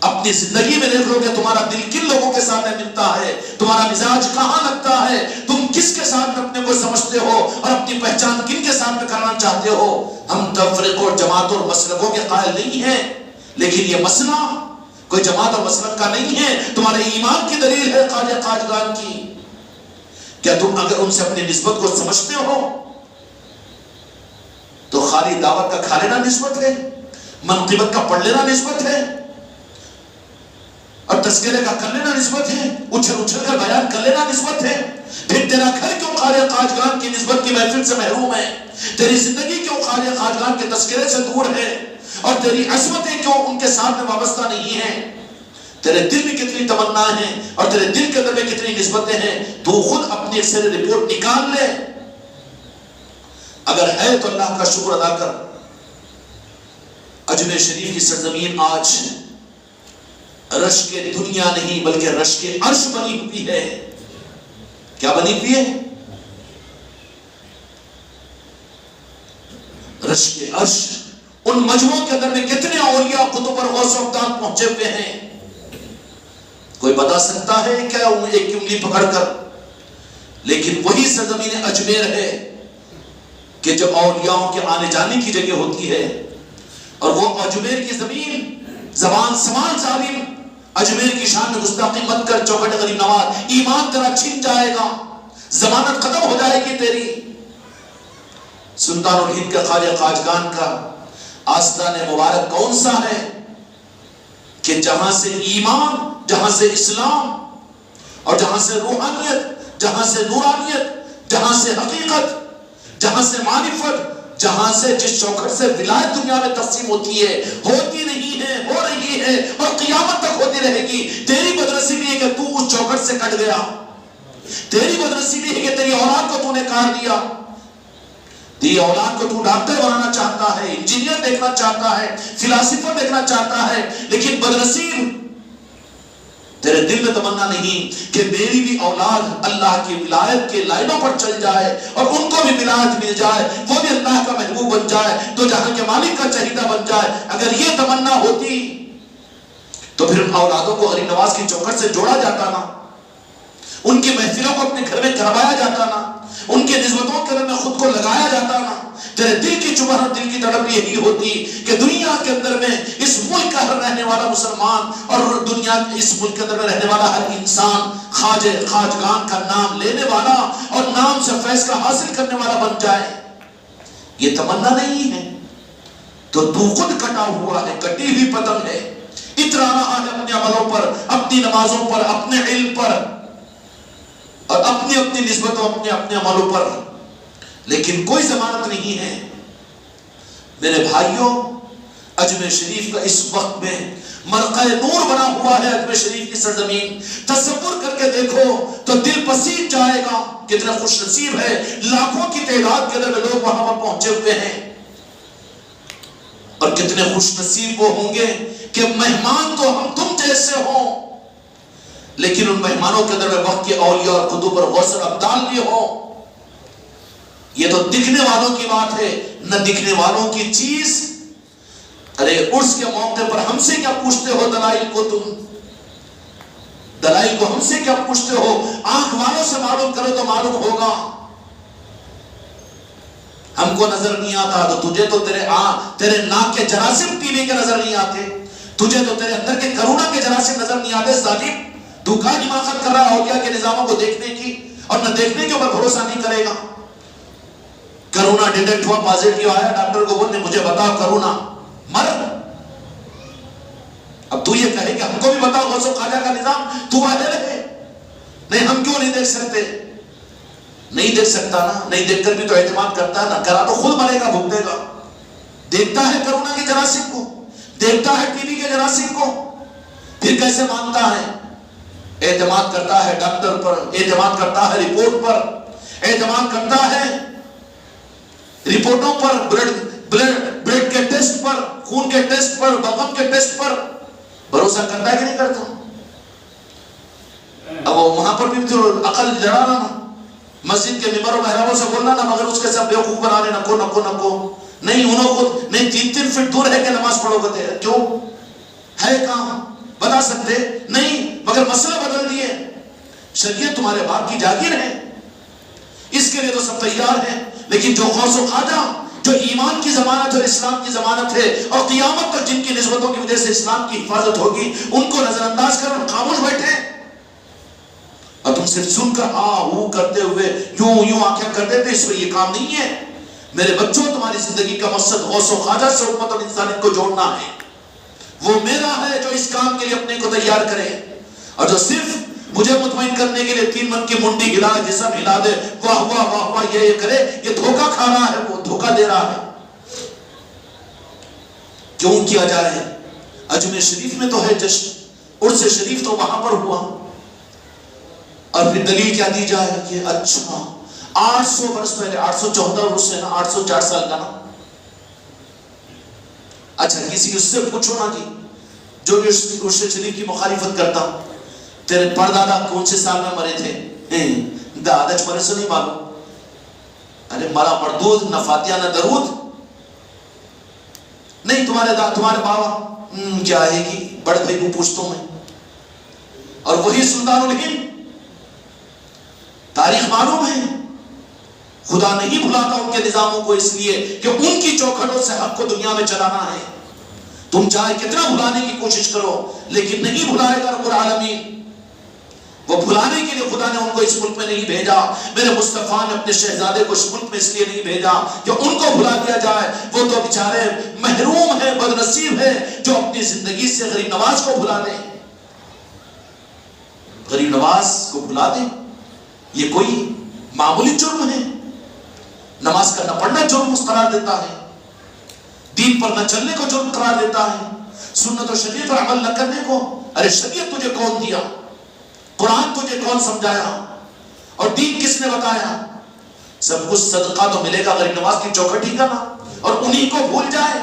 اپنی زندگی میں دیکھ لو کہ تمہارا دل کن لوگوں کے ساتھ ملتا ہے، تمہارا مزاج کہاں لگتا ہے، تم کس کے ساتھ اپنے کو سمجھتے ہو اور اپنی پہچان کن کے ساتھ میں کرنا چاہتے ہو۔ ہم تفریق اور جماعت اور مسلکوں کے قائل نہیں ہیں، لیکن یہ مسئلہ کوئی جماعت اور مسلک کا نہیں ہے، تمہارے ایمان کی دلیل ہے خواجہ خواجگان کی۔ کیا تم اگر ان سے اپنی نسبت کو سمجھتے ہو تو خالی دعوت کا کھا لینا نسبت ہے، منقبت کا پڑھ لینا نسبت ہے، اور تذکرے کا کر لینا نسبت ہے، اچھل اچھل کر بیان کر لینا نسبت ہے؟ پھر تیرا گھر کیوں خواجہ خواجگان کی نسبت کی محفل سے محروم ہے؟ تیری زندگی کیوں خواجہ خواجگان کے تذکرے سے دور ہے؟ اور تیری عصمتیں کیوں ان کے ساتھ میں وابستہ نہیں ہیں؟ تیرے دل میں کتنی تمنا ہیں اور تیرے دل کے اندر میں کتنی نسبتیں ہیں، تو خود اپنی ایکسرے رپورٹ نکال لے۔ اگر ہے تو اللہ کا شکر ادا کر۔ اجمیر شریف کی سرزمین آج رشک دنیا نہیں بلکہ رشک عرش بنی ہوئی ہے۔ کیا بنی ہوئی ہے؟ رشک عرش۔ ان مجموعوں کے اندر میں کتنے اولیاء قطب اور غوث و اقدام پہنچے ہوئے ہیں؟ کوئی بتا سکتا ہے کیا ایک انگلی پکڑ کر؟ لیکن وہی سرزمین اجمیر ہے کہ جو اولیاءوں کے آنے جانے کی جگہ ہوتی ہے، اور وہ اجمیر کی زمین زبان سمان ظالم اجمیر کی شان میں گستاخی مت کر، چوکھٹ غریب نواز، ایمان تیرا چھن جائے گا، ضمانت ختم ہو جائے گی تیری۔ سلطان الہند کا خواجہ خواجگان کا آستان مبارک کون سا ہے کہ جہاں سے ایمان، جہاں سے اسلام، اور جہاں سے روحانیت، جہاں سے نورانیت، جہاں سے حقیقت، جہاں سے معرفت، جہاں سے جس چوکھٹ سے ولایت دنیا میں تقسیم ہوتی ہے، ہوتی نہیں ہے، ہو رہی ہے اور قیامت تک ہوتی رہے گی۔ تیری بدنصیبی ہے کہ تو اس چوکھٹ سے کٹ گیا، تیری بدنصیبی ہے کہ تیری اولاد کو تو نے کاٹ دیا، تیری اولاد کو تو ڈاکٹر بنانا چاہتا ہے، انجینئر دیکھنا چاہتا ہے، فلاسفر دیکھنا چاہتا ہے، لیکن بدنصیب تیرے دل میں تمنا نہیں کہ میری بھی اولاد اللہ کی ولایت کے لائنوں پر چل جائے اور ان کو بھی ولایت مل جائے، وہ بھی اللہ کا محبوب بن جائے، تو جہاں کے مالک کا چہیدہ بن جائے۔ اگر یہ تمنا ہوتی تو پھر ان اولادوں کو غریب نواز کی چوکھٹ سے جوڑا جاتا نا، ان کی محفلوں کو اپنے گھر میں کروایا جاتا نا، ان کے نسبتوں کے اندر میں خود کو لگایا جاتا نا۔ تیرے دل کی چبھن اور دل کی تڑپ یہی ہوتی کہ دنیا کے اندر میں اس ملک کا ہر رہنے والا مسلمان اور دنیا اس ملک کے اندر میں رہنے والا ہر انسان خواجہ خواجگان کا نام لینے والا اور نام سے فیض کا حاصل کرنے والا بن جائے۔ یہ تمنا نہیں ہے تو خود کٹا ہوا ہے، کٹی ہوئی پتنگ ہے، اترا رہا ہے اپنے عملوں پر، اپنی نمازوں پر، اپنے علم پر اور اپنی اپنی نسبتوں، اپنے عملوں پر، لیکن کوئی ضمانت نہیں ہے۔ میرے بھائیوں، اجمیر شریف کا اس وقت میں مرقع نور بنا ہوا ہے اجمیر شریف کی سرزمین۔ تصور کر کے دیکھو تو دل پسیج جائے گا، کتنا خوش نصیب ہے، لاکھوں کی تعداد کے اندر لوگ وہاں پر پہنچے ہوئے ہیں، اور کتنے خوش نصیب وہ ہوں گے کہ مہمان تو ہم تم جیسے ہوں، لیکن ان مہمانوں کے اندر میں وقت کے اولیاء اور قطب اور غوث اور ابدال بھی ہوں۔ یہ تو دکھنے والوں کی بات ہے، نہ دکھنے والوں کی چیز۔ ارے عرس کے موقع پر ہم سے کیا پوچھتے ہو دلائل کو؟ تم دلائل کو ہم سے کیا پوچھتے ہو؟ آنکھ والوں سے معلوم کرو تو معلوم ہوگا۔ ہم کو نظر نہیں آتا تو تجھے تو تیرے ناک کے جراثیم ٹی وی کے نظر نہیں آتے، تجھے تو تیرے اندر کے کرونا کے جراثیم نظر نہیں آتے۔ ظالم، تو کا حماقت کر رہا اولیاء کے نظاموں کو دیکھنے کی اور نہ دیکھنے کے اوپر بھروسہ نہیں کرے گا۔ کرونا ڈیٹیکٹ ہوا، پازیٹیو آیا، ڈاکٹر کو بولنے مجھے بتاؤ کرونا، مر۔ اب تو یہ کہے کہ ہم کو بھی بتاؤ غوث و خواجہ کا نظام، تو آدھے رہے نہیں، ہم کیوں نہیں دیکھ سکتے؟ نہیں دیکھ سکتا نا، نہیں دیکھ کر بھی تو اعتماد کرتا ہے نا، کرا تو خود مرے گا، بھگتے گا۔ دیکھتا ہے کرونا کے جراثیم کو، دیکھتا ہے ٹی وی کے جراثیم کو، پھر کیسے مانتا ہے؟ اعتماد کرتا ہے ڈاکٹر پر، اعتماد کرتا ہے رپورٹ پر، اعتماد کرتا ہے رپورٹوں پر، بلڈ کے ٹیسٹ پر، خون کے ٹیسٹ پر، بغم کے ٹیسٹ پر بھروسہ کرتا ہے کہ نہیں کرتا؟ اب وہاں پر بھی تو عقل جڑانا نا، مسجد کے ممبر و محرابوں سے بولنا نا، مگر اس کے ساتھ بیوقوف بنا رہے نکو نہیں، انہوں کو نہیں 3 فٹ دور ہے کہ نماز پڑھو گے، کیوں ہے کہاں بتا سکتے نہیں، مگر مسئلہ بدل دیے۔ شریعت تمہارے باپ کی جاگیر ہے، اس کے لیے تو سب تیار ہیں، لیکن جو غوث و خواجہ جو ایمان کی ضمانت اور اسلام کی ضمانت ہے اور قیامت تک جن کی نسبتوں کی وجہ سے اسلام کی حفاظت ہوگی، ان کو نظر انداز کر اور خاموش بیٹھے، اور تم صرف سن کر کرتے ہوئے یوں آنکھیں کرتے تھے، اس میں یہ کام نہیں ہے۔ میرے بچوں، تمہاری زندگی کا مقصد غوث و خواجہ سے امت اور انسانیت کو جوڑنا ہے، وہ میرا ہے جو اس کام کے لیے اپنے کو تیار کرے، اور جو صرف مجھے مطمئن کرنے کے لیے 3 من کی منڈی ہلا، جسم ہلا دے، واہ واہ واہ واہ یہ کرے، یہ دھوکہ کھا رہا ہے، وہ دھوکہ دے رہا ہے۔ کیوں کیا جائے؟ اجمیر شریف میں تو ہے جشن، عرس شریف تو وہاں پر ہوا، اور پھر دلیل کیا دی جائے کہ اچھا 800 برس پہلے، 874 عرس ہے نا، 804 سال کا نا، اچھا کسی اس سے پوچھو نا جی جو بھی عرس شریف کی مخالفت کرتا، تیرے پردادا کون سے سال میں مرے تھے؟ داداچ مرے سے نہیں معلوم، ارے مرا مردود، نہ فاتحہ نہ درود، نہیں تمہارے بابا کیا ہے گی، بڑے بھائی کو پوچھتا ہوں میں، اور وہی سلطان الہند، تاریخ معلوم ہے، خدا نہیں بھلاتا ان کے نظاموں کو، اس لیے کہ ان کی چوکھٹوں سے حق کو دنیا میں چلانا ہے۔ تم چاہے کتنا بھلانے کی کوشش کرو، لیکن نہیں بھلائے گا رب العالمین۔ وہ بھلانے کے لیے خدا نے ان کو اس ملک میں نہیں بھیجا، میرے مصطفیٰ نے اپنے شہزادے کو اس ملک میں اس لیے نہیں بھیجا کہ ان کو بھلا دیا جائے، وہ تو بیچارے محروم ہے، بدنصیب ہے، جو اپنی زندگی سے غریب نواز کو بھلا دیں، غریب نواز کو بھلا دیں۔ یہ کوئی معمولی جرم ہے؟ نماز کا نہ پڑھنا جرم قرار دیتا ہے، دین پر نہ چلنے کو جرم قرار دیتا ہے، سنت و شریعت پر عمل نہ کرنے کو۔ ارے شریعت تجھے کون دیا؟ قرآن تجھے کون سمجھایا؟ اور دین کس نے بتایا؟ سب کچھ صدقہ تو ملے گا غریب نواز کی چوکھٹی کا نا، اور انہی کو بھول جائے۔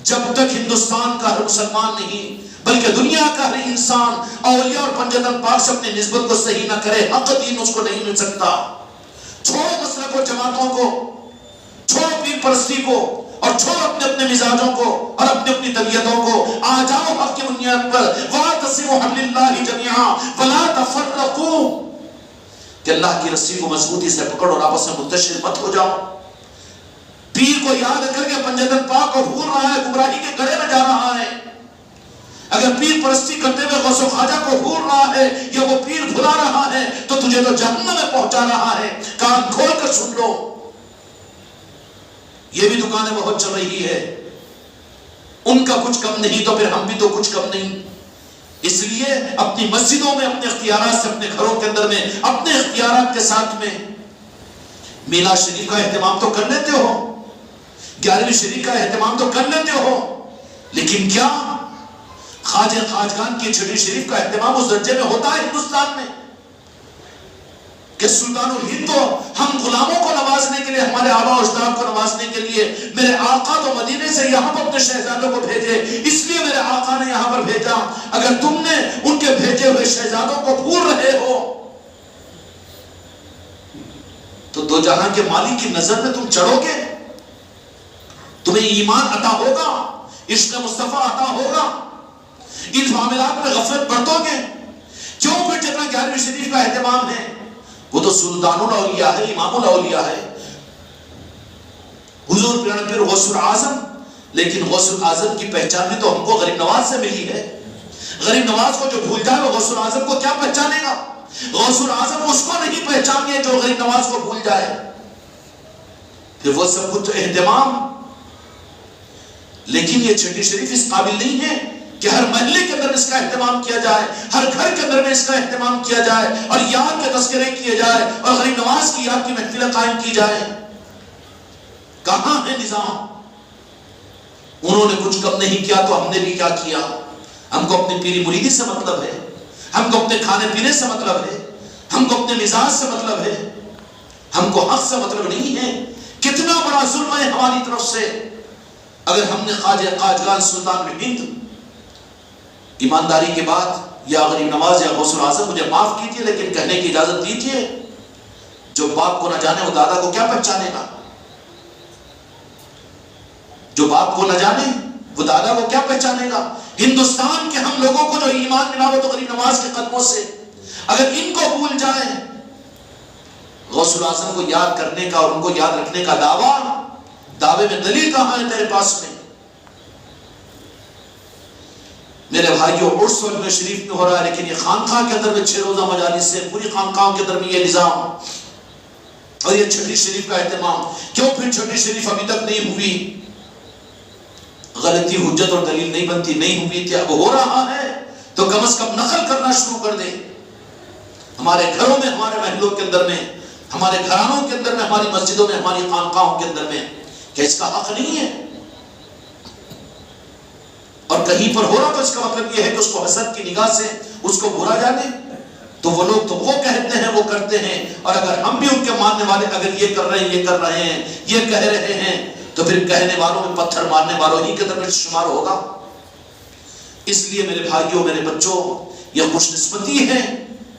جب تک ہندوستان کا ہر مسلمان نہیں بلکہ دنیا کا ہر انسان اولیاء اور پنجتن پاک سے اپنی نسبت کو صحیح نہ کرے، حق دین اس کو نہیں مل سکتا۔ چھوڑو مسلک و جماعتوں کو، چھوڑو پیر پرستی کو، اور چھوڑو اپنے اپنے مزاجوں کو اور اپنی اپنی طبیعتوں کو، آ جاؤ حق کی بنیاد پر، وَاعْتَصِمُوا بِحَبْلِ اللَّهِ جَمِيعًا وَلَا تَفَرَّقُوا، کہ اللہ کی رسی کو مضبوطی سے پکڑو اور آپس میں منتشر مت ہو جاؤ۔ پیر کو یاد کر کے پنجتن پاک کو بھول رہا ہے، گمراہی کے گڑھے میں جا رہا ہے۔ اگر پیر پرستی کرتے ہوئے غوث و خواجہ کو بھول رہا ہے یا وہ پیر بھلا رہا ہے تو تجھے تو جہنم میں پہنچا رہا ہے۔ کان کھول کر سن لو، یہ بھی دکانیں بہت چل رہی ہے، ان کا کچھ کم نہیں تو پھر ہم بھی تو کچھ کم نہیں۔ اس لیے اپنی مسجدوں میں اپنے اختیارات سے، اپنے گھروں کے اندر میں اپنے اختیارات کے ساتھ میں میلاد شریف کا اہتمام تو کر لیتے ہو، 11ویں شریف کا اہتمام تو کر لیتے ہو، لیکن کیا خواجہ خواجگان کی چھٹی شریف کا اہتمام اس درجے میں ہوتا ہے ہندوستان میں کہ سلطان الہند تو ہم غلاموں کو نوازنے کے لیے، ہمارے آبا و اجداد کو نوازنے کے لیے میرے آقا تو مدینے سے یہاں پر اپنے شہزادوں کو بھیجے، اس لیے میرے آقا نے یہاں پر بھیجا۔ اگر تم نے ان کے بھیجے ہوئے شہزادوں کو بھول رہے ہو تو دو جہاں کے مالک کی نظر میں تم چڑھو گے؟ تمہیں ایمان عطا ہوگا، عشق مصطفیٰ عطا ہوگا، ان معاملات میں غفلت برتو گے؟ کیوں پھر جتنا 11ویں شریف کا اہتمام ہے، وہ تو سلطان الاولیاء ہے، امام الاولیاء ہے، حضور پیران پیر غوث الاعظم، لیکن غوث الاعظم کی پہچان بھی تو ہم کو غریب نواز سے ملی ہے۔ غریب نواز کو جو بھول جائے وہ غوث الاعظم کو کیا پہچانے گا؟ غوث الاعظم اس کو نہیں پہچانے جو غریب نواز کو بھول جائے۔ پھر وہ سب کچھ اہتمام، لیکن یہ چھٹی شریف اس قابل نہیں ہے کہ ہر محلے کے اندر اس کا اہتمام کیا جائے، ہر گھر کے اندر میں اس کا اہتمام کیا جائے، اور یاد کے تذکرے کیے جائے، اور غریب نواز کی یاد کی محفلیں قائم کی جائے۔ کہاں ہے نظام؟ انہوں نے کچھ کم نہیں کیا تو ہم نے بھی کیا کیا؟ ہم کو اپنی پیری مریدی سے مطلب ہے، ہم کو اپنے کھانے پینے سے مطلب ہے، ہم کو اپنے مزاج سے مطلب ہے، ہم کو حق سے مطلب نہیں ہے۔ کتنا بڑا ظلم ہے ہماری طرف سے اگر ہم نے خواجہ قاجگان سلطان ہند ایمانداری کے بعد یا غریب نواز یا غوث الاعظم مجھے معاف کیجیے لیکن کہنے کی اجازت دیجیے، جو باپ کو نہ جانے وہ دادا کو کیا پہچانے گا؟ جو باپ کو نہ جانے وہ دادا کو کیا پہچانے گا؟ ہندوستان کے ہم لوگوں کو جو ایمان ملا وہ تو غریب نواز کے قدموں سے، اگر ان کو بھول جائیں، غوث الاعظم کو یاد کرنے کا اور ان کو یاد رکھنے کا دعوے میں دلیل کہاں ہے تیرے پاس میں؟ میرے بھائیوں، عرس و شریف میں ہو رہا ہے لیکن یہ خانقاہ کے اندر میں 6 روزہ مجالس سے پوری خانقاہوں کے اندر میں یہ نظام اور یہ چھٹی شریف کا اہتمام، کیوں پھر چھٹی شریف ابھی تک نہیں ہوئی؟ غلطی حجت اور دلیل نہیں بنتی، نہیں ہوئی تھی، اب ہو رہا ہے تو کم از کم نقل کرنا شروع کر دیں۔ ہمارے گھروں میں، ہمارے محلوں کے اندر میں، ہمارے گھرانوں کے اندر میں، ہماری مسجدوں میں، ہماری خانقاہوں کے اندر میں، کیا اس کا حق نہیں ہے؟ اور کہیں پر ہو رہا تو اس کا مطلب یہ ہے کہ اس کو حسد کی نگاہ سے اس کو برا جانے، تو وہ لوگ تو وہ کہتے ہیں، وہ کرتے ہیں، اور اگر ہم بھی ان کے ماننے والے اگر یہ کر رہے ہیں، یہ کر رہے ہیں، یہ کہہ رہے ہیں، تو پھر کہنے والوں میں پتھر مارنے والوں ہی کے درمیان شمار ہوگا۔ اس لیے میرے بھائیوں، میرے بچوں، یہ خوش نسبتی ہے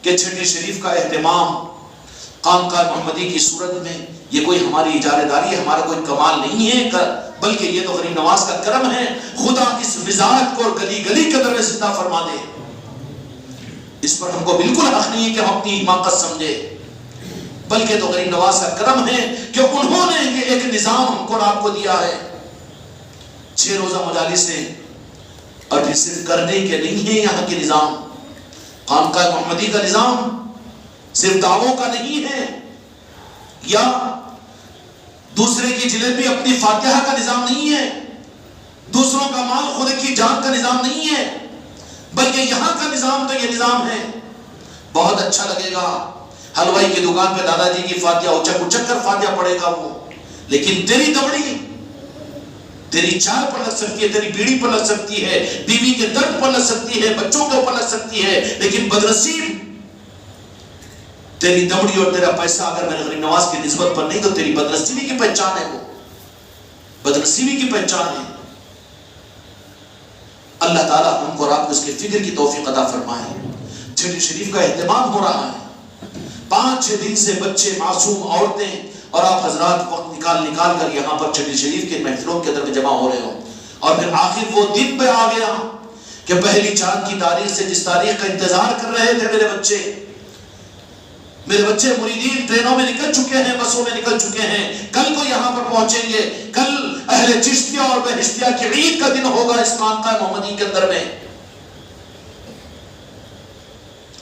کہ چھٹی شریف کا اہتمام خانقاہ محمدی کی صورت میں، یہ کوئی ہماری اجارہ داری ہے، ہمارا کوئی کمال نہیں ہے، بلکہ یہ تو غریب نواز کا کرم ہے۔ خدا اس مزاج کو اور گلی گلی کے اندر میں زندہ فرما دے۔ اس پر ہم کو بالکل حق نہیں ہے کہ ہم اپنی حماقت سمجھے، بلکہ تو غریب نواز کا کرم ہے کہ انہوں نے یہ ایک نظام ہم کو اور آپ کو دیا ہے۔ 6 روزہ مجالس سے، اور پھر صرف کرنے کے نہیں ہے یہاں کے نظام۔ خانقاہ محمدی کا نظام صرف دعووں کا نہیں ہے، یا دوسرے کی جلیبی اپنی فاتحہ کا نظام نہیں ہے، دوسروں کا مال خود کی جان کا نظام نہیں ہے، بلکہ یہاں کا نظام تو یہ نظام ہے۔ بہت اچھا لگے گا حلوائی کی دکان پہ دادا جی کی فاتحہ اچک اچک کر فاتحہ پڑے گا وہ، لیکن تیری دبڑی تیری چائے پر لگ سکتی ہے، تیری بیڑی پر لگ سکتی ہے، بیوی کے درد پر لگ سکتی ہے، بچوں کے اوپر لگ سکتی ہے، لیکن بدنصیب تیری دبڑی اور تیرا پیسہ اگر میرے غریب نواز کی نسبت پر نہیں تو تیری بدنصیبی کی پہچان ہے، وہ بدنصیبی کی پہچان ہے۔ اللہ تعالیٰ ہم کو رات کو اس کے فکر کی توفیق عطا فرمائے۔ چھٹی شریف کا اہتمام ہو رہا ہے، 5-6 دن سے بچے، معصوم عورتیں اور آپ حضرات وقت نکال کر یہاں پر چھٹی شریف کے محفلوں کے اندر میں جمع ہو رہے ہوں، اور پھر آخر وہ دن پہ آ گیا کہ پہلی چاند کی تاریخ سے جس تاریخ کا انتظار کر رہے تھے میرے بچے مریدین ٹرینوں میں نکل چکے ہیں، بسوں میں نکل چکے ہیں، کل کو یہاں پر پہنچیں گے، کل اہل چشتیہ اور بہشتیہ کی عید کا دن ہوگا اس خانقاہ محمدی کے اندر میں۔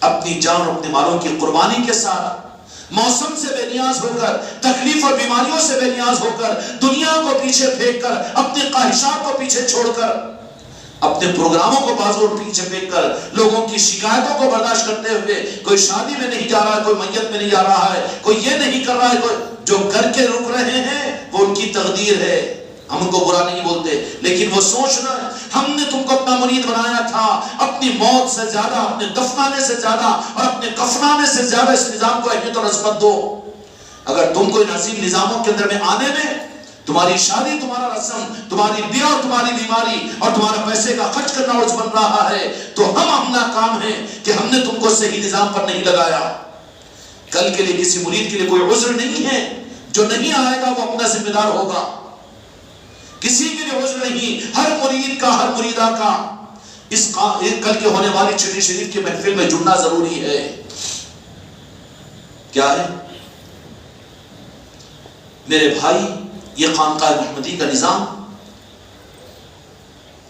اپنی جان اور اپنے مالوں کی قربانی کے ساتھ، موسم سے بے نیاز ہو کر، تکلیف اور بیماریوں سے بے نیاز ہو کر، دنیا کو پیچھے پھینک کر، اپنے خواہشات کو پیچھے چھوڑ کر، اپنے پروگراموں کو بازو اور پیچھے پھینک کر، لوگوں کی شکایتوں کو برداشت کرتے ہوئے، کوئی شادی میں نہیں جا رہا ہے، کوئی میت میں نہیں جا رہا ہے، کوئی یہ نہیں کر رہا ہے، کوئی جو کر کے رک رہے ہیں وہ ان کی تقدیر ہے، ہم ان کو برا نہیں بولتے، لیکن وہ سوچ رہے ہیں ہم نے تم کو اپنا مرید بنایا تھا، اپنی موت سے زیادہ، اپنے دفنانے سے زیادہ اور اپنے کفنانے سے زیادہ اس نظام کو اہمیت اور عظمت دو۔ اگر تم کوئی نظیم نظاموں کے اندر میں آنے میں، تمہاری شادی، تمہارا رسم، تمہاری بیاہ اور تمہاری بیماری اور تمہارا پیسے کا خرچ کرنا عرض بن رہا ہے، تو ہم ناکام ہیں کہ ہم نے تم کو صحیح نظام پر نہیں لگایا۔ کل کے لیے کسی مرید کے لیے کوئی عذر نہیں ہے، جو نہیں آئے گا وہ اپنا ذمہ دار ہوگا، کسی کے لیے عذر نہیں، ہر مرید کا، ہر مریدہ کا اس کل کے ہونے والی چھٹی شریف کی محفل میں جڑنا ضروری ہے۔ کیا ہے میرے بھائی؟ یہ خانقاہ محمدی کا نظام،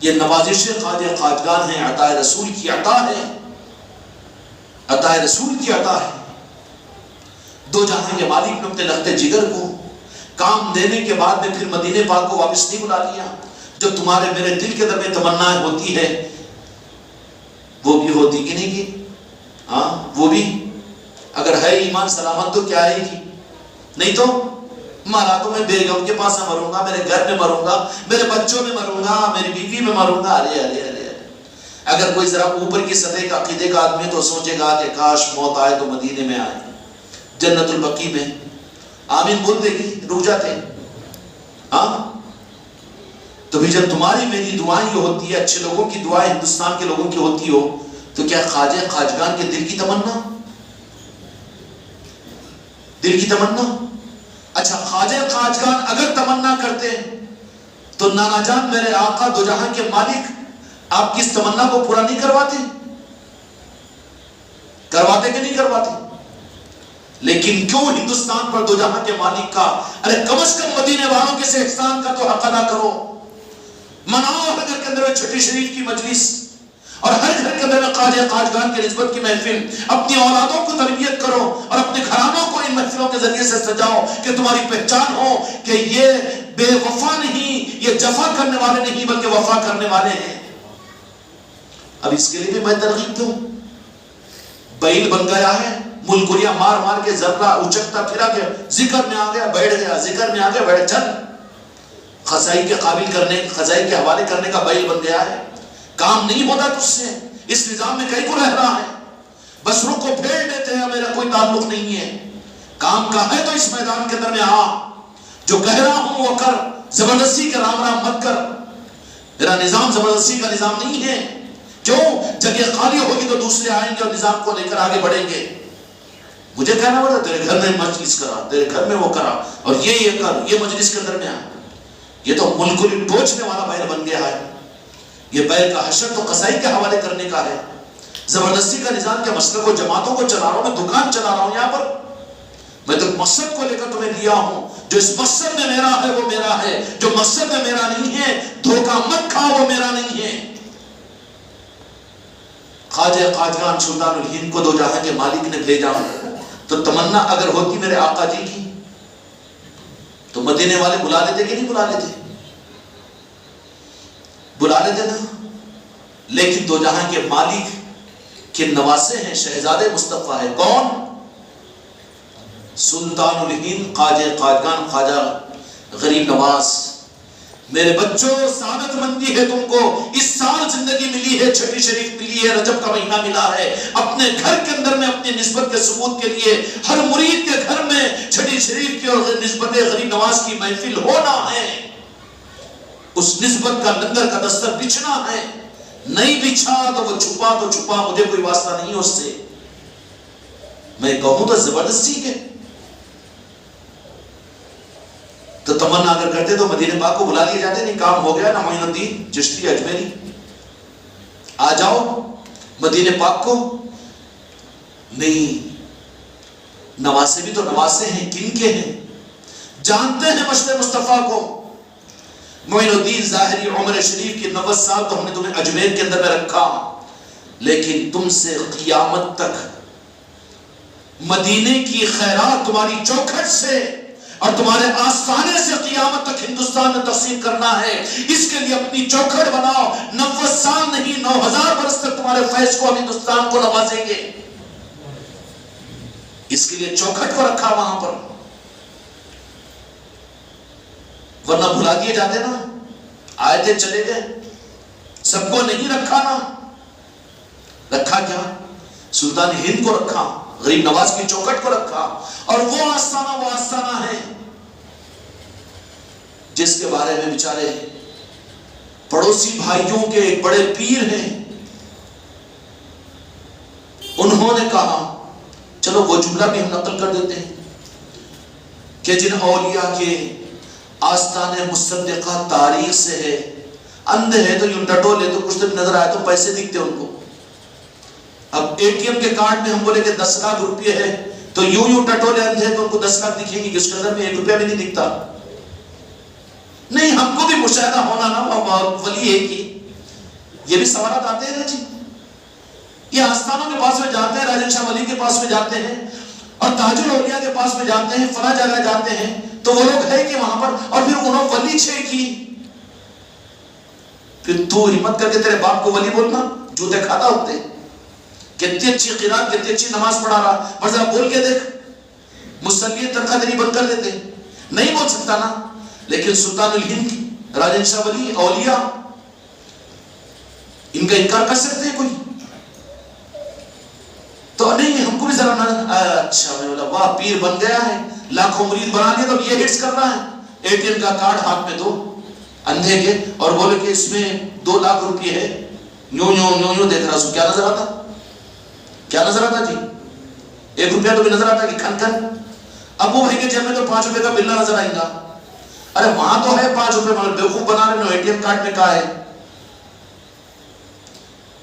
یہ نوازش خواجہ قاجگان ہے، عطا رسول کی عطا ہے، عطا رسول کی عطا ہے۔ دو جہاں کے مالک نے اپنے لخت جگر کو کام دینے کے بعد میں پھر مدینے پاک کو واپس نہیں بلا لیا۔ جو تمہارے میرے دل کے اندر میں تمنا ہوتی ہے وہ بھی ہوتی کہ نہیں کی؟ ہاں، وہ بھی اگر ہے ایمان سلامت تو کیا آئے گی؟ نہیں تو مارا تو میں بیگم کے پاس مروں گا، میرے گھر میں مروں گا، میرے بچوں میں مروں گا، میری بیوی میں مروں گا۔ ارے ارے ارے اگر کوئی ذرا اوپر کی سطح کا عقیدے کا آدمی تو سوچے گا کہ کاش موت آئے تو مدینے میں آئے، جنت البقیع میں۔ آمین بول دے گی، رک جاتے ہیں۔ ہاں تو بھی جب تمہاری میری دعائیں یہ ہوتی ہے، اچھے لوگوں کی دعائیں ہندوستان کے لوگوں کی ہوتی ہو، تو کیا خواجہ خواجگان کے دل کی تمنا؟ دل کی تمنا؟ اچھا خواجہ خواجگان اگر تمنا کرتے تو نانا جان میرے آقا دو جہاں کے مالک آپ کی اس تمنا کو پورا نہیں کرواتے؟ کرواتے کہ نہیں کرواتے؟ لیکن کیوں ہندوستان پر دو جہاں کے مالک کا، ارے کم از کم مدینے والوں کے سے احسان کا تو حق ادا کرو۔ مناؤ ہر گھر کے اندر میں چھٹی شریف کی مجلس، اور ہر گھر کے اندر میں خواجہ خواجگان کی نسبت کی محفل، اپنی اولادوں کو تربیت کرو اور اپنے گھرانوں کو ان محفلوں کے ذریعے سے سجاؤ کہ تمہاری پہچان ہو کہ یہ بے وفا نہیں، یہ جفا کرنے والے نہیں بلکہ وفا کرنے والے ہیں۔ اب اس کے لیے بھی میں ترغیب دوں، بیل بن گیا ہے، ملگریاں مار مار کے ذرہ اچکتا پھرا کے ذکر میں آ گیا بیٹھ گیا، ذکر میں آ گیا بیٹھ، چل خزائی کے قابل کرنے، خزائی کے حوالے کرنے کا بیل بن گیا ہے، کام نہیں ہوتا تجھ سے، اس نظام میں کئی کو رہ رہا ہے، بس رخ کو پھیر دیتے ہیں، میرا کوئی تعلق نہیں ہے، کام کا ہے تو اس میدان کے اندر میں آ، جو کہہ رہا ہوں وہ کر، زبردستی کا رام رام مت کر، میرا نظام زبردستی کا نظام نہیں ہے۔ کیوں؟ جگہ خالی ہوگی تو دوسرے آئیں گے اور نظام کو لے کر آگے بڑھیں گے۔ مجھے کہنا پڑا تیرے گھر میں مجلس کرا، تیرے گھر میں وہ کرا، اور یہ کر، یہ مجلس کے اندر میں آ، یہ تو ملک کو ٹوچنے والا بیل بن گیا ہے۔ یہ بیل کا حشر تو قصائی کے حوالے کرنے کا ہے، زبردستی کا نظام کے مسئلے کو جماعتوں کو چلا رہا ہوں، میں دکان چلا رہا ہوں یہاں پر، میں تو مقصد کو لے کر تمہیں دیا ہوں، جو اس مقصد میں میرا ہے وہ میرا ہے، جو مقصد میں میرا نہیں ہے دھوکہ مت کھا، وہ میرا نہیں ہے۔ خواجہ خواجگان سلطان الہند کو دو جہاں کے مالک نے بھیجا، تو تمنا اگر ہوتی میرے آقا جی کی تو مدینے والے بلا لیتے کہ نہیں بلا لیتے؟ بلا لیتے نا، لیکن دو جہاں کے مالک کے نواسے ہیں، شہزادے مصطفیٰ ہے، کون؟ سلطان الہند خواجہ خواجگان خواجہ غریب نواز۔ میرے بچوں سعادت مندی ہے، تم کو اس سال زندگی ملی ہے، چھٹی شریف ملی ہے، رجب کا مہینہ ملا ہے، اپنے گھر کے اندر میں اپنی نسبت کے ثبوت کے لیے ہر مرید کے گھر میں چھٹی شریف کی اور نسبت غریب نواز کی محفل ہونا ہے، اس نسبت کا لنگر کا دستر بچھنا ہے، نہیں بچھا تو وہ چھپا تو چھپا، مجھے کوئی واسطہ نہیں اس سے، میں کہوں تو زبردستی ہے۔ تو تمنا اگر کرتے تو مدینہ پاک کو بلا لیے جاتے، نہیں کام ہو گیا نا، معین الدین چشتی اجمیری آ جاؤ مدینہ پاک کو، نہیں، نواسے بھی تو نواسے ہیں، کن کے ہیں؟ جانتے ہیں مشرق مصطفیٰ کو۔ معین الدین ظاہری عمر شریف کی 90 سال تو ہم نے تمہیں اجمیر کے اندر میں رکھا، لیکن تم سے قیامت تک مدینے کی خیرات تمہاری چوکھٹ سے اور تمہارے آستانے سے قیامت تک ہندوستان میں تقسیم کرنا ہے، اس کے لیے اپنی چوکھٹ بناؤ، 90 سال نہیں 9000 برس تک تمہارے فیض کو ہم ہندوستان کو نوازیں گے، اس کے لیے چوکھٹ کو رکھا وہاں پر، ورنہ بھلا دیے جاتے نا، آئے تھے چلے گئے، سب کو نہیں رکھا نا، رکھا کیا؟ سلطان ہند کو رکھا، غریب نواز کی چوکھٹ کو رکھا، اور وہ آستانہ ہے جس کے بارے میں بیچارے پڑوسی بھائیوں کے ایک بڑے پیر ہیں، انہوں نے کہا چلو وہ جملہ بھی ہم نقل کر دیتے ہیں کہ جن اولیاء کے آستانے مصدقہ تاریخ سے ہے، اندھے ہے تو یوں ٹٹولے تو کچھ دن نظر آئے تو پیسے دکھتے ان کو، اب اے ٹی ایم کے کارڈ میں ہم بولے کہ 10 لاکھ روپے ہے تو یوں ٹٹولے اندھے تو ان کو 10 لاکھ دکھیں گے، اس کے اندر میں 1 روپیہ بھی نہیں دکھتا، نہیں ہم کو بھی مشاہدہ ہونا نا ولی ہے کی، یہ بھی سوالات آتے ہیں نا جی، یہ آستانوں کے پاس میں جاتے ہیں، راجن شاہ ولی کے پاس میں جاتے ہیں اور تاج الاولیاء کے پاس میں جاتے ہیں، فلاں جگہ جاتے ہیں تو وہ لوگ ہے کہ وہاں پر، اور پھر انہوں ولی چھے کی، پھر تو ہمت کر کے تیرے باپ کو ولی بولنا، جوتے کھاتا ہوتے، کتنی اچھی قرات کتنی اچھی نماز پڑھا رہا، پر ذرا بول کے دیکھ، مصلی تنخواہ تیری بند کر دیتے، نہیں بول سکتا نا، لیکن سلطان الہند راجن شاہ ولی اولیاء ان کا انکار کر سکتے ہیں کوئی؟ تو نہیں، ہم کو بھی ذرا اچھا میں بولا واہ پیر بن گیا ہے، لاکھوں مرید بنا دیا، تو یہ ہٹس کر رہا ہے، اے ٹی ایم کا کارڈ ہاتھ میں دو اندھے کے، اور بولے کہ اس میں 2 لاکھ روپے ہے، یوں یوں یوں یوں دیکھ رہا، اس کو کیا نظر آتا؟ کیا نظر آتا جی؟ 1 روپیہ تو بھی نظر آتا کہ کھن کھن. ابو بھائی کے جیب میں تو 5 روپے کا بلہ نظر آئے گا. ارے وہاں تو ہے 5 روپے، مگر بیوقوف بنا رہے ہیں، اے ٹی ایم کارڈ میں کہا ہے.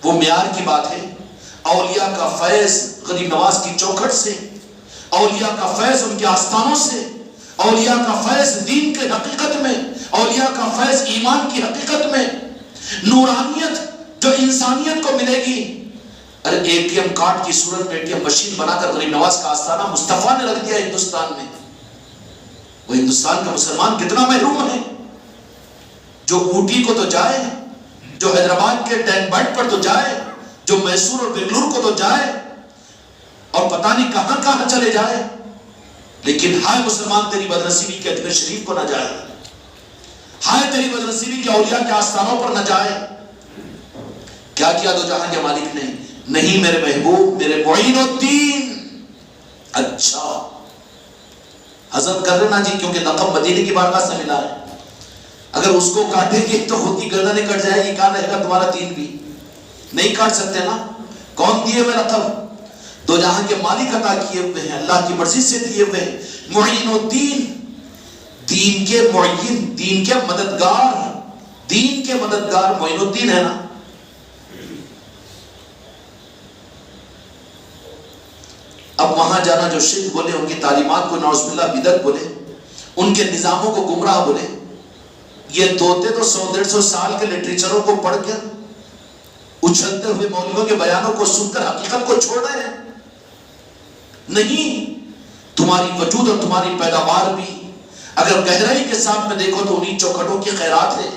وہ معیار کی بات ہے. اولیاء کا فیض غریب نواز کی چوکھٹ سے، اولیاء کا فیض ان کے آستانوں سے، اولیاء کا فیض دین کے حقیقت میں، اولیاء کا فیض ایمان کی حقیقت میں، نورانیت جو انسانیت کو ملے گی. ارے اے ٹی ایم کارڈ کی صورت میں اے ٹی ایم مشین بنا کر غریب نواز کا آستانہ مصطفیٰ نے رکھ دیا ہندوستان میں. وہ ہندوستان کا مسلمان کتنا محروم ہے، جو اوٹی کو تو جائے، جو حیدرآباد کے ٹینک بٹ پر تو جائے، جو میسور اور بنگلور کو تو جائے، اور پتہ نہیں کہاں کہاں چلے جائے، لیکن ہائے مسلمان تیری بدنصیبی کے اجمیر شریف کو نہ جائے، ہائے تیری بدنصیبی کے اولیاء کے آستانوں پر نہ جائے. کیا کیا دو جہاں کے مالک نے؟ نہیں میرے محبوب، میرے معین الدین. اچھا حضرت کر رہے نا جی، کیونکہ لقب مدینے کی بارگاہ سے ملا ہے. اگر اس کو کاٹیں گے تو خود کی گردنیں کٹ جائے گی، کہاں رہے گا تمہارا دین بھی؟ نہیں کاٹ سکتے نا. کون دیے ہوئے لقب؟ دو جہاں کے مالک عطا کیے ہوئے ہیں، اللہ کی مرضی سے دیے ہوئے ہیں. معین الدین، دین کے معین، دین کے مددگار، دین کے مددگار معین الدین ہے نا. اب وہاں جانا جو شرک بولے، ان کی تعلیمات کو نعوذ باللہ بدعت بولے، ان کے نظاموں کو گمراہ بولے. یہ طوطے تو 100-150 سال کے لٹریچروں کو پڑھ کر، اچھلتے ہوئے مولویوں کے بیانوں کو سن کر حقیقت کو چھوڑ رہے ہیں. نہیں، تمہاری وجود اور تمہاری پیداوار بھی اگر گہرائی کے ساتھ میں دیکھو تو انہی چوکھٹوں کی خیرات ہے.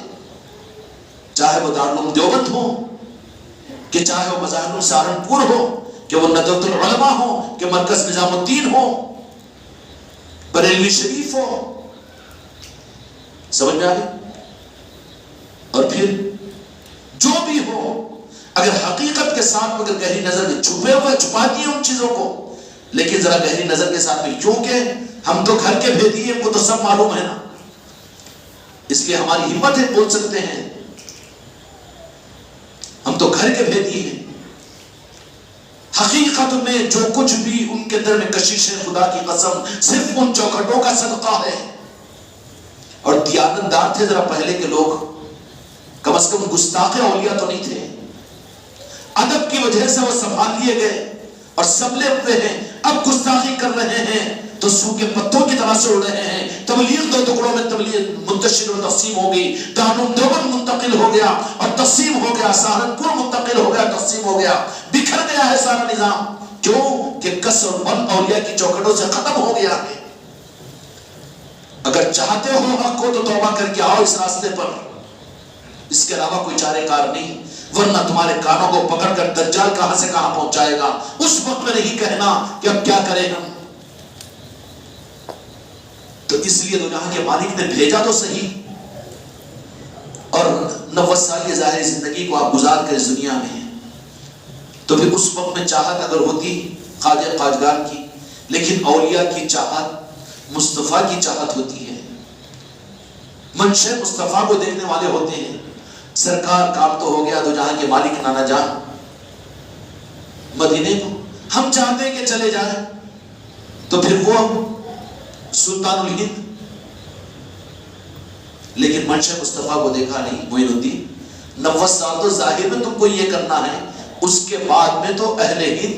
چاہے وہ دارالعلوم دیوبند ہو، کہ چاہے وہ مظاہر سہارنپور ہو، کہ وہ ندوۃ العلماء ہو، کہ مرکز نظام الدین ہو، بریلوی شریف ہو. سمجھ میں آ گئی؟ اور پھر جو بھی ہو، اگر حقیقت کے ساتھ مگر گہری نظر میں چھپے ہوئے چھپا دیے ان چیزوں کو، لیکن ذرا گہری نظر کے ساتھ میں، کیونکہ ہم تو گھر کے بھیدی ہیں، وہ تو سب معلوم ہے نا، اس لیے ہماری ہمت ہے، بول سکتے ہیں ہم تو گھر کے بھیدی ہیں. حقیقت میں جو کچھ بھی ان کے اندر میں کشش ہے، خدا کی قسم صرف ان چوکھٹوں کا صدقہ ہے. اور دیانت دار تھے ذرا پہلے کے لوگ، کم از کم گستاخ اولیاء تو نہیں تھے. ادب کی وجہ سے وہ سنبھال لیے گئے اور سنبھلے ہوئے ہیں. اب گستاخی کر رہے ہیں تو سوکھے پتوں کی طرح سے اڑ رہے ہیں. تبلیغ 2 ٹکڑوں میں تبلیغ منتشر اور تقسیم ہو گئی. دارالعلوم دیوبند منتقل ہو گیا اور تقسیم ہو گیا، سہارنپور منتقل ہو گیا، تقسیم ہو گیا، بکھر گیا ہے سارا نظام. کیوں کہ کس اور بن اولیاء کی چوکھٹوں سے ختم ہو گیا ہے. اگر چاہتے ہو حق کو تو توبہ کر کے آؤ اس راستے پر، اس کے علاوہ کوئی چارے کار نہیں. ورنہ تمہارے کانوں کو پکڑ کر دجال کہاں سے کہاں پہنچائے گا. اس وقت میں نہیں کہنا کہ اب کیا کریں ہم. تو اس لیے دو جہاں کے مالک نے بھیجا تو صحیح، اور 90 سال کی ظاہری زندگی کو آپ گزار کر اس دنیا میں ہیں. تو پھر اس وقت میں چاہت اگر ہوتی خواجہ قاجگار کی، لیکن اولیاء کی چاہت مصطفیٰ کی چاہت ہوتی ہے. منشے مصطفیٰ کو دیکھنے والے ہوتے ہیں. سرکار کام تو ہو گیا، دو جہاں کے مالک نانا جان مدینے کو ہم چاہتے ہیں کہ چلے جائیں، تو پھر وہ سلطان الہند، لیکن منشے مصطفیٰ کو دیکھا نہیں. معین الدین 90 سال تو ظاہر میں تم کو یہ کرنا ہے، اس کے بعد میں تو اہل ہند،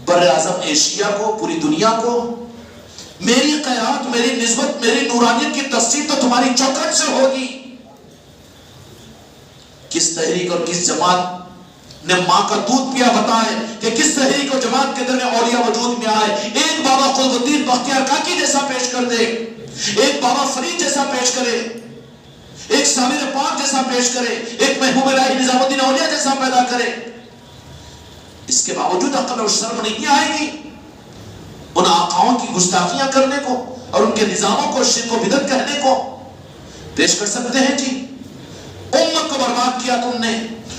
بر اعظم ایشیا کو، پوری دنیا کو میری قیادت، میری نسبت، میری نورانیت کی تصدیق تو تمہاری چوکھٹ سے ہوگی. کس تحریک اور کس جماعت نے ماں کا دودھ پیا بتائے کہ کس تحریک اور جماعت کے اندر میں اولیاء وجود میں آئے. ایک بابا قطب الدین بختیار کاکی جیسا پیش کر دے، ایک بابا فرید جیسا پیش کرے، ایک سامر پاک جیسا پیش کرے، ایک محبوب الہی نظام الدین اولیاء جیسا پیدا کرے. اس کے باوجود عقل اور شرم نہیں آئے گی ان آقاؤں کی گستاخیاں کرنے کو اور ان کے نظاموں کو شرک و بدعت کہنے کو. پیش کر سکتے ہیں جی. امت کو برباد کیا تم نے،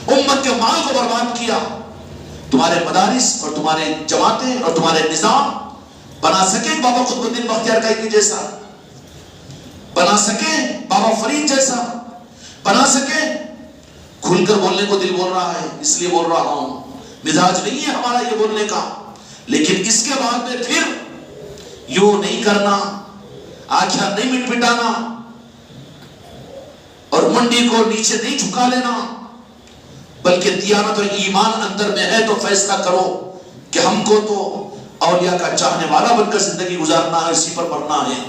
امت کے مال کو برباد کیا. تمہارے مدارس اور تمہارے جماعتیں اور تمہارے نظام بنا سکے بابا قطب الدین بختیار کائکی جیسا، بنا سکے بابا فرید جیسا، بنا سکے. کھل کر بولنے کو دل بول رہا ہے اس لیے بول رہا ہوں، مزاج نہیں ہے ہمارا یہ بولنے کا. لیکن اس کے بعد میں پھر یوں نہیں کرنا، آنکھیں نہیں مٹ مٹانا اور منڈی کو نیچے نہیں جھکا لینا، بلکہ دیانت اور ایمان اندر میں ہے تو فیصلہ کرو کہ ہم کو تو اولیاء کا چاہنے والا بن کر زندگی گزارنا ہے، اسی پر مرنا ہے.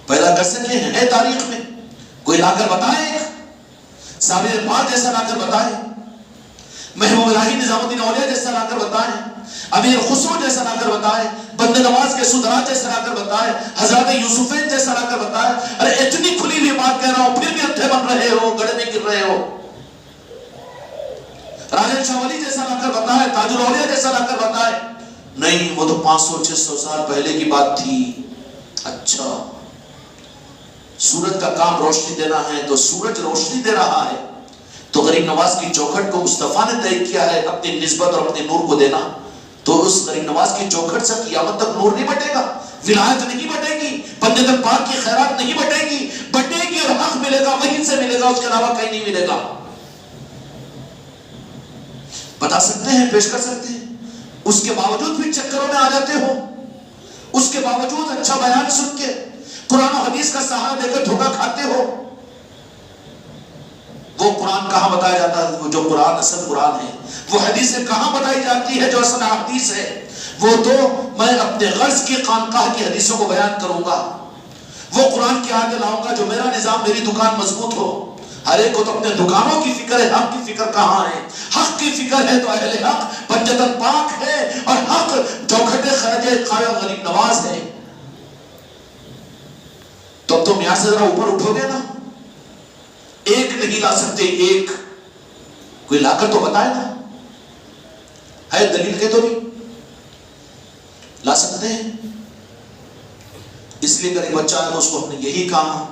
پیدا کر سکے ہیں تاریخ میں کوئی لا کر بتائے، صابر پاک جیسا لا کر بتائے، محبوب الہی نظام الدین اولیاء جیسا لا کر بتائے، امیر خسرو جیسا لا کر بتائے، بندے نواز کے سدرات جیسا لا کر بتائے، حضرت یوسفین جیسا لا کر بتائے. ارے اتنی کھلی ہوئی بات کہہ رہا ہوں پھر بھی اتھے بن رہے ہو، گڑے میں گر رہے ہو. راجن شاہ ولی جیسا لا کر بتائے، تاج الاولیاء جیسا لا کر بتائے. نہیں وہ تو 500-600 سال پہلے کی بات تھی. اچھا سورج کا کام روشنی دینا ہے تو سورج روشنی دے رہا ہے تو غریب نواز کی چوکھٹ کو مصطفیٰ نے طے کیا ہے اپنی نسبت اور اپنے نور کو دینا. تو اس غریب نواز کی چوکھٹ سے قیامت تک نور نہیں بٹے گا، ولایت نہیں بٹے گی، پنجتن پاک کی خیرات نہیں بٹے گی. بٹے گی اور حق ملے گا وہیں سے ملے گا، اس کے علاوہ کہیں نہیں ملے گا. بتا سکتے ہیں، پیش کر سکتے ہیں. اس کے باوجود بھی چکروں میں آ جاتے ہو، اس کے باوجود اچھا بیان سن کے قرآن و حدیث کا سہارا دے کر دھوکہ کھاتے ہو. وہ قرآن کہاں بتایا جاتا ہے؟ وہ جو قرآن اصل قرآن ہے، وہ حدیثیں کہاں بتائی جاتی ہے جو اصل حدیث ہے؟ وہ تو میں اپنے غرض کی خانقاہ کی حدیثوں کو بیان کروں گا، وہ قرآن کے آگے لاؤں گا جو میرا نظام، میری دکان مضبوط ہو. ہر ایک کو تو اپنے دکانوں کی فکر ہے، حق کی فکر کہاں ہے؟ حق کی فکر ہے تو اہل حق پنجتن پاک ہے، اور حق چوکھٹ خرج خواجہ غریب نواز ہے. تو تم یہاں سے ذرا اوپر اٹھو گے نا. ایک نہیں لا سکتے، ایک کوئی لا کر تو بتائے نا. ہے دلیل کے تو بھی لا سکتے ہیں. اس لیے اگر بچہ ہے تو اس کو ہم نے یہی کہا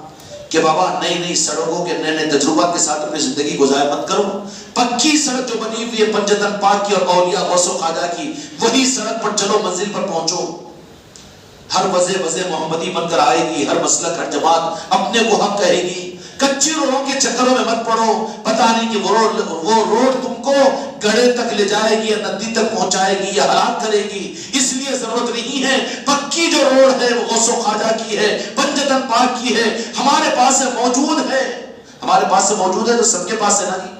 کہ بابا نئی سڑکوں کے نئے تجربات کے ساتھ اپنی زندگی کو ضائع مت کرو. پکی سڑک جو بنی ہوئی ہے پنجتن پاک کی اور اولیاء غوث و خواجہ کی، وہی سڑک پر چلو، منزل پر پہنچو. ہر وضع محمدی بن کر آئے گی، ہر مسلک ہر جماعت اپنے کو حق کہے گی. کچی روڑوں کے چکروں میں مت پڑو. پتہ نہیں کہ وہ روڈ تم کو گڑھے تک لے جائے گی یا ندی تک پہنچائے گی یا ہلاک کرے گی. اس لیے ضرورت نہیں ہے. پکی جو روڈ ہے وہ غوث و خواجہ کی ہے، پنجتن پاک کی ہے، ہمارے پاس ہے، موجود ہے. ہمارے پاس سے موجود ہے تو سب کے پاس ہے نا جی.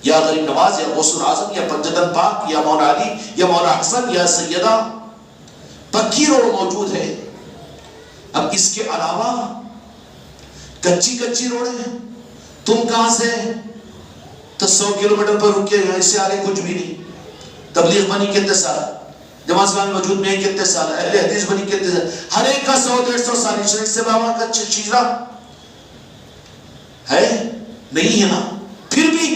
یا غریب نواز یا غوث الاعظم یا پنجتن پاک یا مولا علی یا مولا حسن یا سیدہ، پکی روڈ موجود ہے. اب اس کے علاوہ کچی روڈیں، تم کہاں سے تو 100 کلومیٹر پر رکے گا، اس سے آگے کچھ بھی نہیں. تبلیغ بنی کتنے سال، جماعت اسلامی وجود میں کتنے سال، اہل حدیث بنی کتنے سال، ہر ایک کا 100-150 سال. شریف سے بابا کا چیزہ ہے نہیں ہے نا. پھر بھی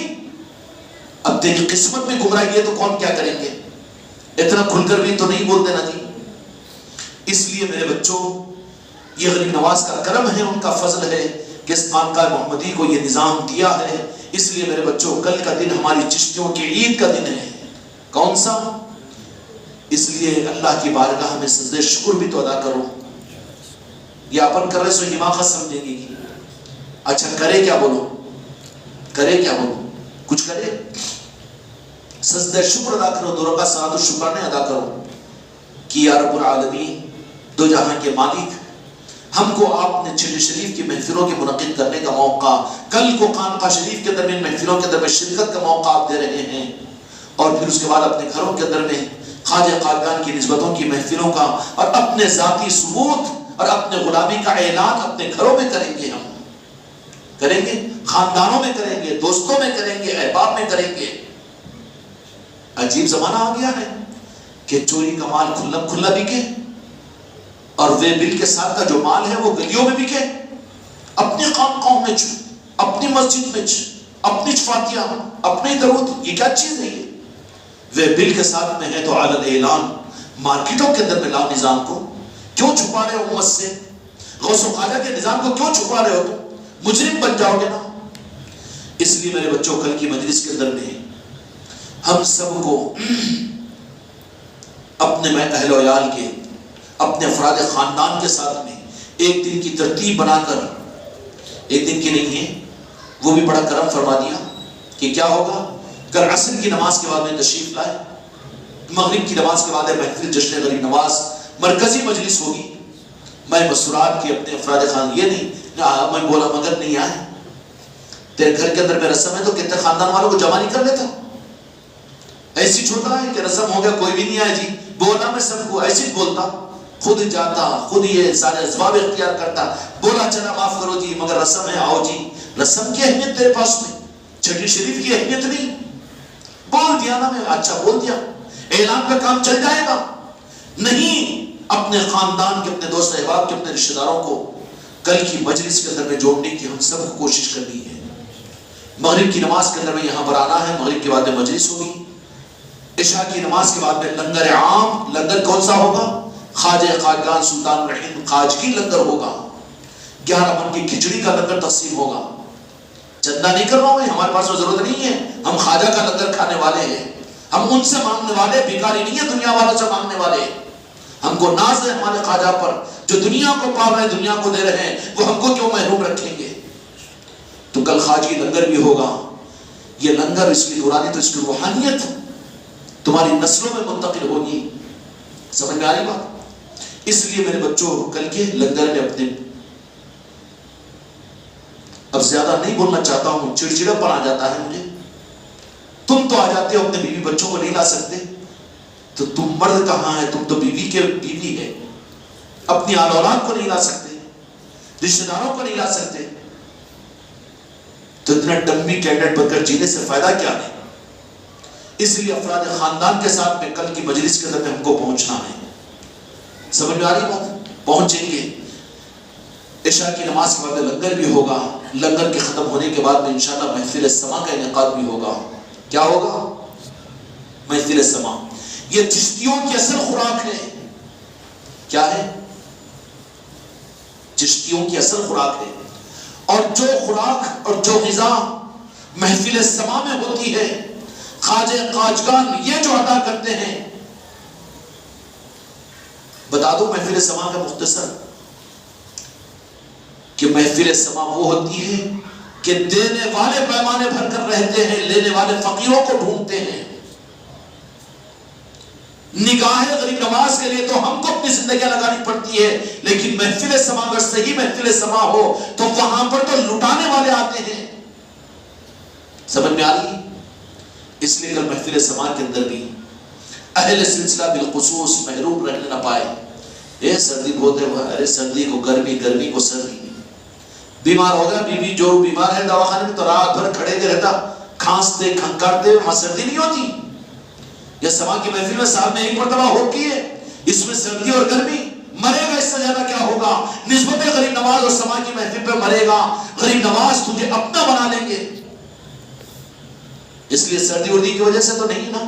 اب دیکھ قسمت میں گمراہی ہے تو کون کیا کریں گے. اتنا کھل کر بھی تو نہیں بولتے نا جی. اس لیے میرے بچوں، یہ غریب نواز کا کرم ہے، ان کا فضل ہے کہ اس خانقاہ محمدی کو یہ نظام دیا ہے. اس لیے میرے بچوں، کل کا دن ہماری چشتیوں کی عید کا دن ہے. کون سا؟ اس لیے اللہ کی بارگاہ میں سجدہ شکر بھی تو ادا کرو. یہ اپن کر رہے سو حماقت سمجھیں گے. اچھا کرے کیا بولو، کرے کیا بولو، کچھ کرے. سجدہ شکر ادا کرو، دو رکعت صلاۃ الشکرانے ادا کرو کہ یا رب العالمین، دو جہاں کے مالک، ہم کو آپ نے چلی شریف کی محفلوں کے منعقد کرنے کا موقع، کل کو خانقاہ شریف کے اندر محفلوں کے اندر میں شرکت کا موقع آپ دے رہے ہیں، اور پھر اس کے بعد اپنے گھروں کے اندر میں خواجہ خاقان کی نسبتوں کی محفلوں کا اور اپنے ذاتی ثبوت اور اپنے غلامی کا اعلان اپنے گھروں میں کریں گے. ہم کریں گے، خاندانوں میں کریں گے، دوستوں میں کریں گے، احباب میں کریں گے. عجیب زمانہ آ گیا ہے کہ چوری کا مال کھلا بکے، اور وہ بل کے ساتھ کا جو مال ہے وہ گلیوں میں بکے. اپنے خانقاہوں میں اپنی مسجد میں اپنی فاتحہ، اپنے درود. یہ کیا چیز ہے؟ یہ وہ بل کے ساتھ میں ہے تو علن اعلان مارکیٹوں کے اندر میں لاؤ. نظام کو کیوں چھپا رہے ہو امت سے؟ غوث و خواجہ کے نظام کو کیوں چھپا رہے ہو؟ تم مجرم بن جاؤ گے نا. اس لیے میرے بچوں کل کی مجلس کے اندر میں ہم سب کو اپنے اہل و عیال کے اپنے افراد خاندان کے ساتھ میں ایک دن کی ترتیب بنا کر، ایک دن کی نہیں ہے، وہ بھی بڑا کرم فرما دیا کہ کیا ہوگا، کل عصر کی نماز کے بعد میں تشریف لائے، مغرب کی نماز کے بعد محفل جشن غریب نواز مرکزی مجلس ہوگی۔ میں مسورات کے اپنے افراد خاندان یہ نہیں میں بولا مگر نہیں آئے، تیرے گھر کے اندر میں رسم ہے تو کتنے خاندان والوں کو جمع نہیں کر لیتا؟ ایسی چھوٹا ہے کہ رسم ہو گیا کوئی بھی نہیں آئے جی، بولا میں سب کو ایسی بولتا، خود جاتا، خود یہ سارے اسباب اختیار کرتا، بولا چلا معاف کرو جی مگر رسم ہے آؤ جی۔ رسم کی اہمیت تیرے پاس میں، چھٹی شریف کی اہمیت نہیں، بول دیا نا میں، اچھا بول دیا، اعلان پہ کام چل جائے گا۔ نہیں، اپنے خاندان کے، اپنے دوست احباب کے، اپنے رشتہ داروں کو کل کی مجلس کے اندر میں جوڑنے کی ہم سب کو کوشش کرنی ہے۔ مغرب کی نماز کے اندر میں یہاں پر آنا ہے، مغرب کے بعد میں مجلس ہوگی، عشاء کی نماز کے بعد میں لنگر عام، لنگر کون سا ہوگا؟ خواجہ خواجگان سلطان الرحیم خواجگی لنگر ہوگا، 11 من کی کھچڑی کا لنگر تقسیم ہوگا۔ چندہ نہیں کر رہا ہوں میں، ہمارے پاس وہ ضرورت نہیں ہے، ہم خواجہ کا لنگر کھانے والے ہیں، ہم ان سے مانگنے والے، بھیکاری نہیں ہے دنیا والوں سے مانگنے والے۔ ہم کو ناز ہے ہمارے خواجہ پر جو دنیا کو پا رہے ہیں، دنیا کو دے رہے ہیں، وہ ہم کو کیوں محروم رکھیں گے؟ تو کل خواجگی لنگر بھی ہوگا۔ یہ لنگر اس کی نورانی تو اس کی روحانیت تمہاری نسلوں میں منتقل ہوگی۔ سمجھ میں آ رہی بات؟ اس لیے میرے بچوں کل کے لنگر میں اپنے، اب زیادہ نہیں بولنا چاہتا ہوں، چڑچڑا پن آ جاتا ہے مجھے، تم تو آ جاتے ہو اپنے بیوی بچوں کو نہیں لا سکتے تو تم مرد کہاں ہے؟ تم تو بیوی کے بیوی ہے، اپنی آل اولاد کو نہیں لا سکتے، رشتہ داروں کو نہیں لا سکتے، تو اتنا ڈمی کینڈیڈیٹ بن کر جینے سے فائدہ کیا ہے؟ اس لیے افراد خاندان کے ساتھ میں کل کی مجلس کے اندر میں ہم کو پہنچنا ہے۔ سمجھ میں آ رہی بات؟ پہنچیں گے۔ عشاء کی نماز کے بعد لنگر بھی ہوگا، لنگر کے ختم ہونے کے بعد میں انشاءاللہ محفل سما کا انعقاد بھی ہوگا۔ کیا ہوگا؟ محفل سما۔ یہ چشتیوں کی اصل خوراک ہے۔ کیا ہے؟ چشتیوں کی اصل خوراک ہے، اور جو خوراک اور جو غذا محفل سما میں ہوتی ہے، خواجہ خواجگان یہ جو ادا کرتے ہیں، بتا دو محفل سما کا مختصر کہ محفل سما وہ ہوتی ہے کہ دینے والے پیمانے بھر کر رہتے ہیں، لینے والے فقیروں کو ڈھونڈتے ہیں۔ نگاہ غریب نواز کے لیے تو ہم کو اپنی زندگیاں لگانی پڑتی ہے، لیکن محفل سما اگر صحیح محفل سما ہو تو وہاں پر تو لٹانے والے آتے ہیں۔ سمجھ میں آ رہی؟ اس لیے کل محفل سما کے اندر بھی اہل سلسلہ بالخصوص محروم رہنے نہ پائے۔ اے سردی بولتے ہوئے، ارے سردی کو گرمی، گرمی کو سردی، بیمار ہو گیا بیوی جو بیمار ہے دواخانے میں تو رات بھر کھڑے کے رہتا، کھانستے کھنکارتے، وہاں سردی نہیں ہوتی۔ یا سما کی محفل میں سال میں ایک مرتبہ ہوتی ہے، اس میں سردی اور گرمی، مرے گا اس سے زیادہ کیا ہوگا؟ نسبت غریب نواز اور سما کی محفل پہ مرے گا، غریب نواز تجھے اپنا بنا لیں گے۔ اس لیے سردی اردی کی وجہ سے تو نہیں نا،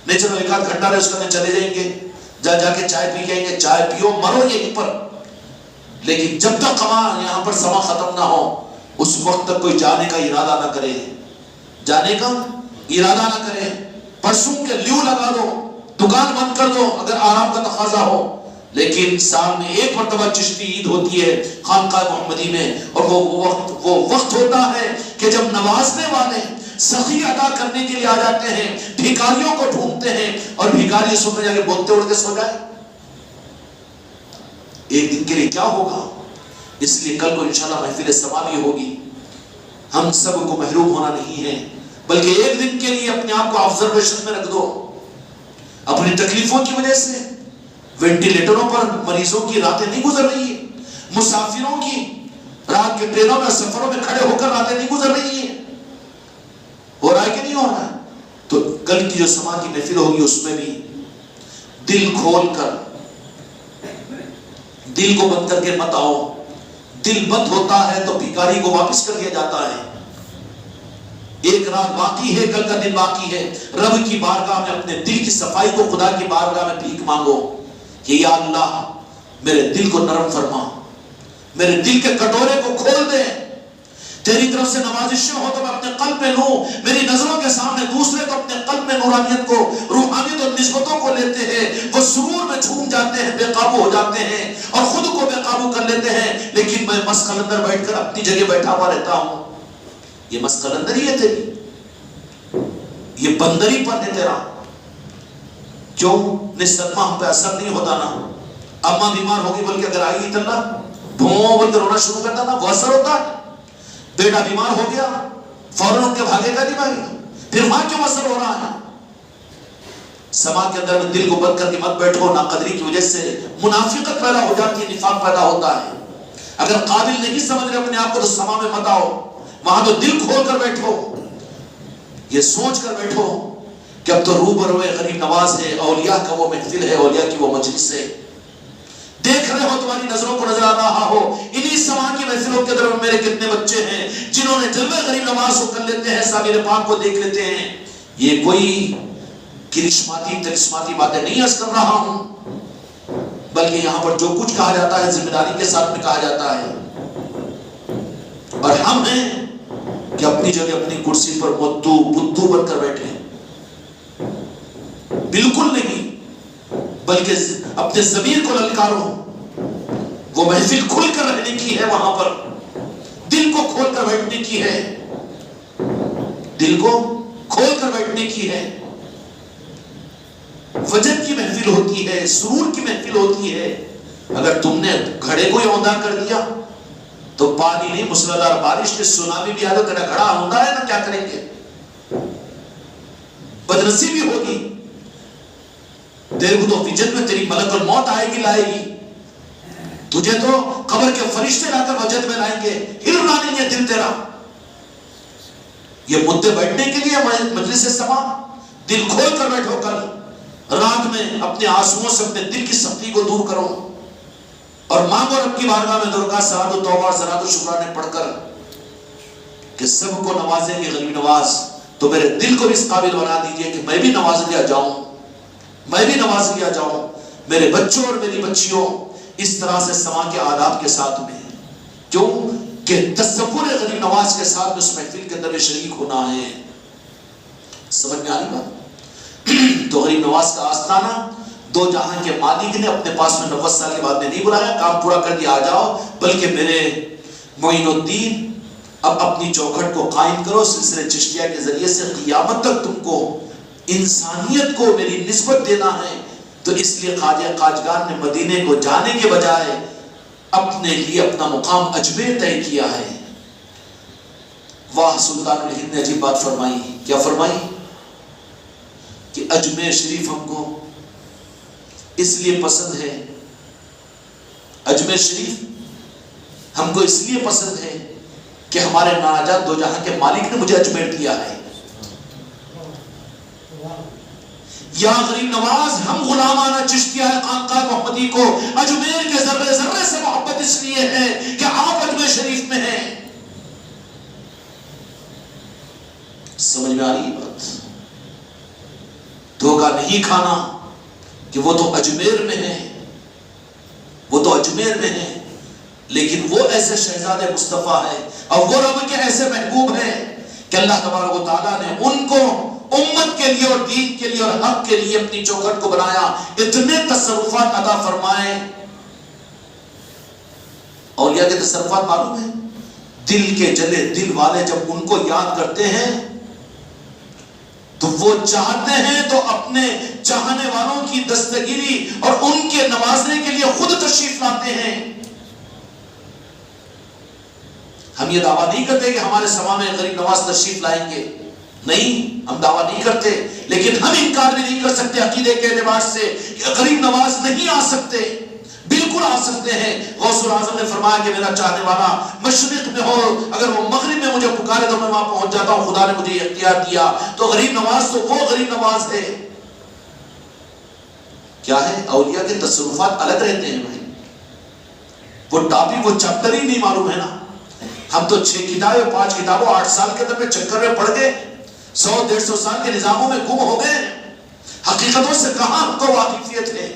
نہیں چلو ایک آدھ گھنٹہ رہے اس کے اندر چلے جائیں گے، جا کے چائے پی کے گے، چائے پیو مرو یہیں پر، لیکن جب تک یہاں پر سما ختم نہ ہو اس وقت تک کوئی جانے کا ارادہ نہ کرے، جانے کا ارادہ نہ کرے۔ پرسوں کے لیو لگا دو، دکان بند کر دو اگر آرام کا تقاضا ہو، لیکن سال میں ایک مرتبہ چشتی عید ہوتی ہے خانقاہ محمدی میں، اور وہ وقت ہوتا ہے کہ جب نوازنے والے سخی ادا کرنے کے لیے آ جاتے ہیں، بھیکاریوں کو ڈھونڈتے ہیں، اور بھیکاری اس میں جا کے بولتے اڑتے سو جائے۔ ایک دن کے لیے کیا ہوگا؟ اس لیے کل کو انشاءاللہ محفل سما بھی ہوگی۔ ہم سب کو محروم ہونا نہیں ہے، بلکہ ایک دن کے لیے اپنے آپ کو آبزرویشن میں رکھ دو۔ اپنی تکلیفوں کی وجہ سے وینٹیلیٹروں پر مریضوں کی راتیں نہیں گزر رہی ہیں، مسافروں کی رات کے ٹرینوں میں سفروں میں کھڑے ہو کر راتیں نہیں گزر رہی ہیں، ہو رہا ہے کہ نہیں ہو رہا ہے؟ تو کل کی جو سما کی محفل ہوگی اس میں بھی دل کھول کر، دل کو بند کر کے مت آؤ۔ دل بند ہوتا ہے تو بھیکاری کو واپس کر دیا جاتا ہے۔ ایک رات باقی ہے، کل کا دن باقی ہے، رب کی بارگاہ میں اپنے دل کی صفائی کو، خدا کی بارگاہ میں بھیک مانگو کہ یا اللہ میرے دل کو نرم فرما، میرے دل کے کٹورے کو کھول دے، تیری طرف سے نوازشیں ہو تو میں اپنے قلب میں لوں، میری نظروں کے سامنے دوسرے تو اپنے قلب میں نورانیت کو، روحانیت اور نسبتوں کو لیتے ہیں، وہ سرور میں جھوم جاتے ہیں، بے قابو ہو جاتے ہیں اور خود کو بے قابو کر لیتے ہیں، لیکن میں مست قلندر بیٹھ کر اپنی جگہ بیٹھا ہوا رہتا ہوں۔ یہ مست قلندری ہے تیری، یہ بندری پر ہے تیرا۔ کیوں صدمہ ہم پہ اثر نہیں ہوتا نا؟ اماں بیمار ہوگی بلکہ اگر آئی اطلاع بھوں بول کے رونا شروع کرتا نا، وہ اثر ہوتا ہے۔ بیٹا بیمار ہو گیا فوراً ان کے بھاگے گا نہیں بھاگے، پھر وہاں کیوں اثر ہو رہا ہے؟ سما کے اندر میں دل کو بند کر کے مت بیٹھو، ناقدری کی وجہ سے منافقت پیدا ہو جاتی ہے، نفاق پیدا ہوتا ہے۔ اگر قابل نہیں سمجھ رہے اپنے آپ کو تو سما میں مت آؤ، وہاں تو دل کھول کر بیٹھو، یہ سوچ کر بیٹھو کہ اب تو روبروئے غریب نواز ہے، اولیاء کا وہ محفل ہے، اولیاء کی وہ مجلس ہے۔ دیکھ رہے ہو تمہاری نظروں کو نظر آ رہا ہو انہی سما کی محفلوں کے اندر میرے کتنے بچے ہیں جنہوں نے جلوے غریب نواز کو کر لیتے ہیں، سابر پاک کو دیکھ لیتے ہیں۔ یہ کوئی کرشماتی ترسماتی باتیں نہیں عرض کر رہا ہوں، بلکہ یہاں پر جو کچھ کہا جاتا ہے ذمہ داری کے ساتھ میں کہا جاتا ہے، اور ہم ہیں کہ اپنی جگہ اپنی کرسی پر بدھو بن کر بیٹھے، بالکل نہیں، بلکہ اپنے ضمیر کو للکارو۔ وہ محفل کھل کر رہنے کی ہے، وہاں پر دل کو کھول کر بیٹھنے کی ہے، دل کو کھول کر بیٹھنے کی ہے، وجد کی محفل ہوتی ہے، سرور کی محفل ہوتی ہے۔ اگر تم نے گھڑے کو اوندا کر دیا تو پانی نہیں، موسلادھار بارش کے سونامی بھی آ تو تیرا گھڑا اوندا ہے نا، کیا کریں گے؟ بدنصیبی ہوگی، تیرے کو تو وجد میں تیری ملک الموت آئے گی، لائے گی، تجھے تو قبر کے فرشتے لا کر وجد میں لائیں گے، ہل رہا نہیں ہے دل تیرا۔ یہ مدعے بیٹھنے کے لیے مجلس سما، دل کھول کر بیٹھو، کل رات میں اپنے آنسوؤں سے اپنے دل کی سختی کو دور کرو اور مانگو رب کی بارگاہ میں درگاہ صلات و توبہ صلات و شکرانے پڑھ کر کہ سب کو نوازیں گے غریب نواز، تو میرے دل کو بھی اس قابل بنا دیجئے کہ میں بھی نواز لیا جاؤں، میں بھی نواز لیا جاؤں، میرے بچوں اور میری بچیوں اس طرح سے سما کے آداب کے ساتھ میں، کیوں کہ تصور غریب نواز کے ساتھ اس محفل کے اندر شریک ہونا ہے۔ سمجھ میں آ رہی بات؟ تو غریب نواز کا آستانہ دو جہاں کے مالک نے اپنے پاس میں 90 سال کے بعد میں نہیں بلایا، کام پورا کر دیا آ جاؤ، بلکہ میرے معین الدین اب اپنی چوکھٹ کو قائم کرو، سلسلے چشتیہ کے ذریعے سے قیامت تک تم کو انسانیت کو میری نسبت دینا ہے۔ تو اس لیے خواجہ قاجگان نے مدینے کو جانے کے بجائے اپنے لیے اپنا مقام اجمیر طے کیا ہے۔ واہ سلطان الہند نے عجیب بات فرمائی، کیا فرمائی؟ کہ اجمیر شریف ہم کو اس لیے پسند ہے، اجمیر شریف ہم کو اس لیے پسند ہے کہ ہمارے ناجات دو جہاں کے مالک نے مجھے اجمیر دیا ہے۔ یا غریب نواز ہم غلامانہ چشتیہ خانقاہ محمدی کو اجمیر کے ذرے ذرے سے محبت اس لیے ہے کہ آپ اجمیر شریف میں ہیں۔ سمجھ میں آ رہی بات؟ دھوکہ نہیں کھانا کہ وہ تو اجمیر میں ہے، وہ تو اجمیر میں ہے، لیکن وہ ایسے شہزاد مصطفیٰ ہے اور وہ رب کے ایسے محبوب ہیں کہ اللہ تبارک و تعالیٰ نے ان کو امت کے لیے اور دین کے لیے اور حق کے لیے اپنی چوکھٹ کو بنایا، اتنے تصرفات عطا فرمائے۔ اولیاء کے تصرفات معلوم ہیں، دل کے جلے دل والے جب ان کو یاد کرتے ہیں تو وہ چاہتے ہیں تو اپنے چاہنے والوں کی دستگیری اور ان کے نوازنے کے لیے خود تشریف لاتے ہیں۔ ہم یہ دعویٰ نہیں کرتے کہ ہمارے سما میں غریب نواز تشریف لائیں گے، نہیں، ہم دعویٰ نہیں کرتے، لیکن ہم انکار بھی نہیں کر سکتے عقیدے کے اعتبار سے کہ غریب نواز نہیں آ سکتے، بالکل آ سکتے ہیں۔ غوث الاعظم نے فرمایا کہ میرا چاہنے والا مشرق میں ہو، اگر وہ مغرب میں مجھے پکارے تو میں وہاں پہنچ جاتا ہوں، خدا نے مجھے یہ اختیار دیا۔ تو غریب نواز تو وہ غریب نواز ہے، کیا ہے؟ اولیاء کے تصرفات الگ رہتے ہیں بھائی، وہ ٹاپک وہ چیپٹر ہی نہیں معلوم ہے نا۔ ہم تو 6 کتابیں 5 کتابوں 8 سال کے اندر میں چکر میں پڑھ گئے، 100-150 سال کے نظاموں میں گم ہو گئے، حقیقتوں سے کہاں ہم کو واقفیت ہے۔